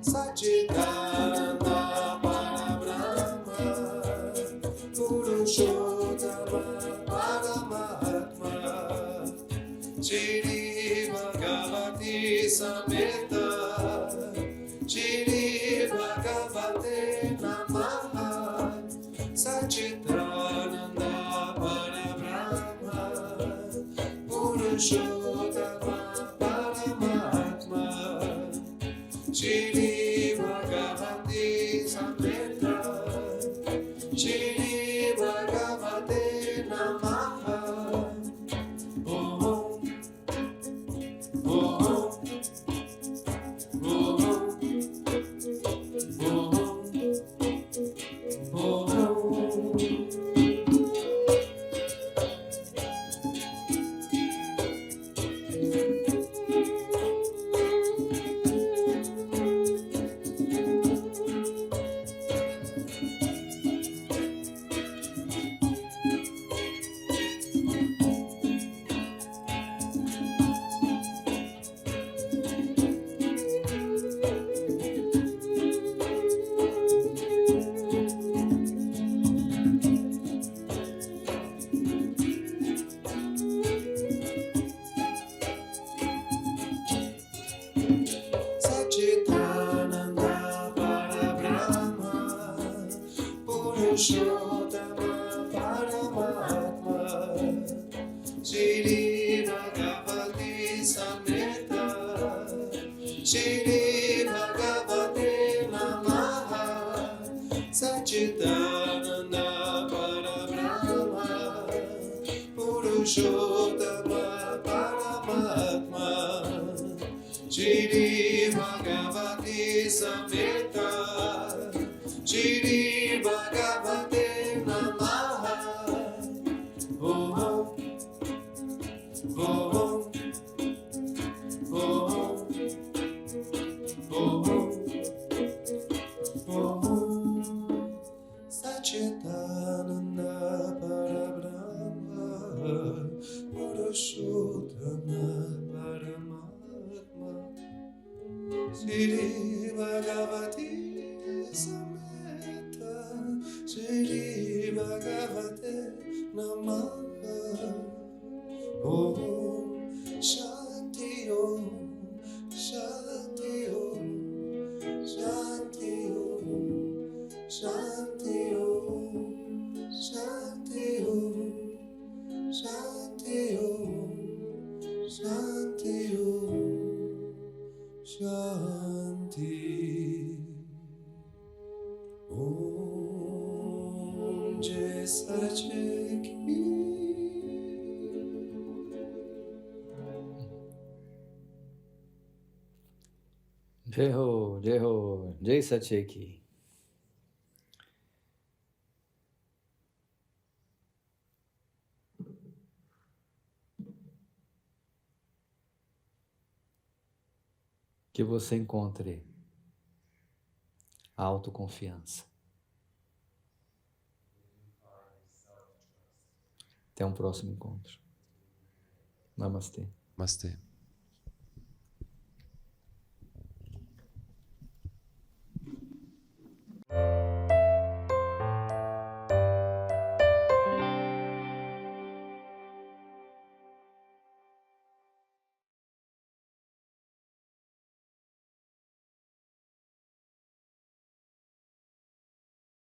Satchitananda Parabrahma Purushottama Paramatma Shri Bhagavati Sameta Shri Bhagavate Namaha Satchitananda Parabrahma Purushottama Paramatma Shri Bhagavati Sameta Shri Bhagavate Namaha Om Om Om Om Om Satchitananda Parabrahma Purushottama Paramatma Shri Bhagavati Sameta Shri Bhagavate Namaha Satchitananda Parabrahma Purushottama Paramatma Shri Bhagavati Sameta Shri Bhagavate Namaha Om Om Om Om Om Satchitananda Parabrahma Purushottama Paramatma Shri Bhagavati Sameta Shri Bhagavate Namaha Om Shanti Om Shanti Om Shanti Om Shanti Om Shanti Om Shanti Om Shanti Om Shanti Om Jai Satsang. Jai Ho, Jai Ho, Jai Satsang. Que você encontre a autoconfiança. Até um próximo encontro. Namastê. Namaste.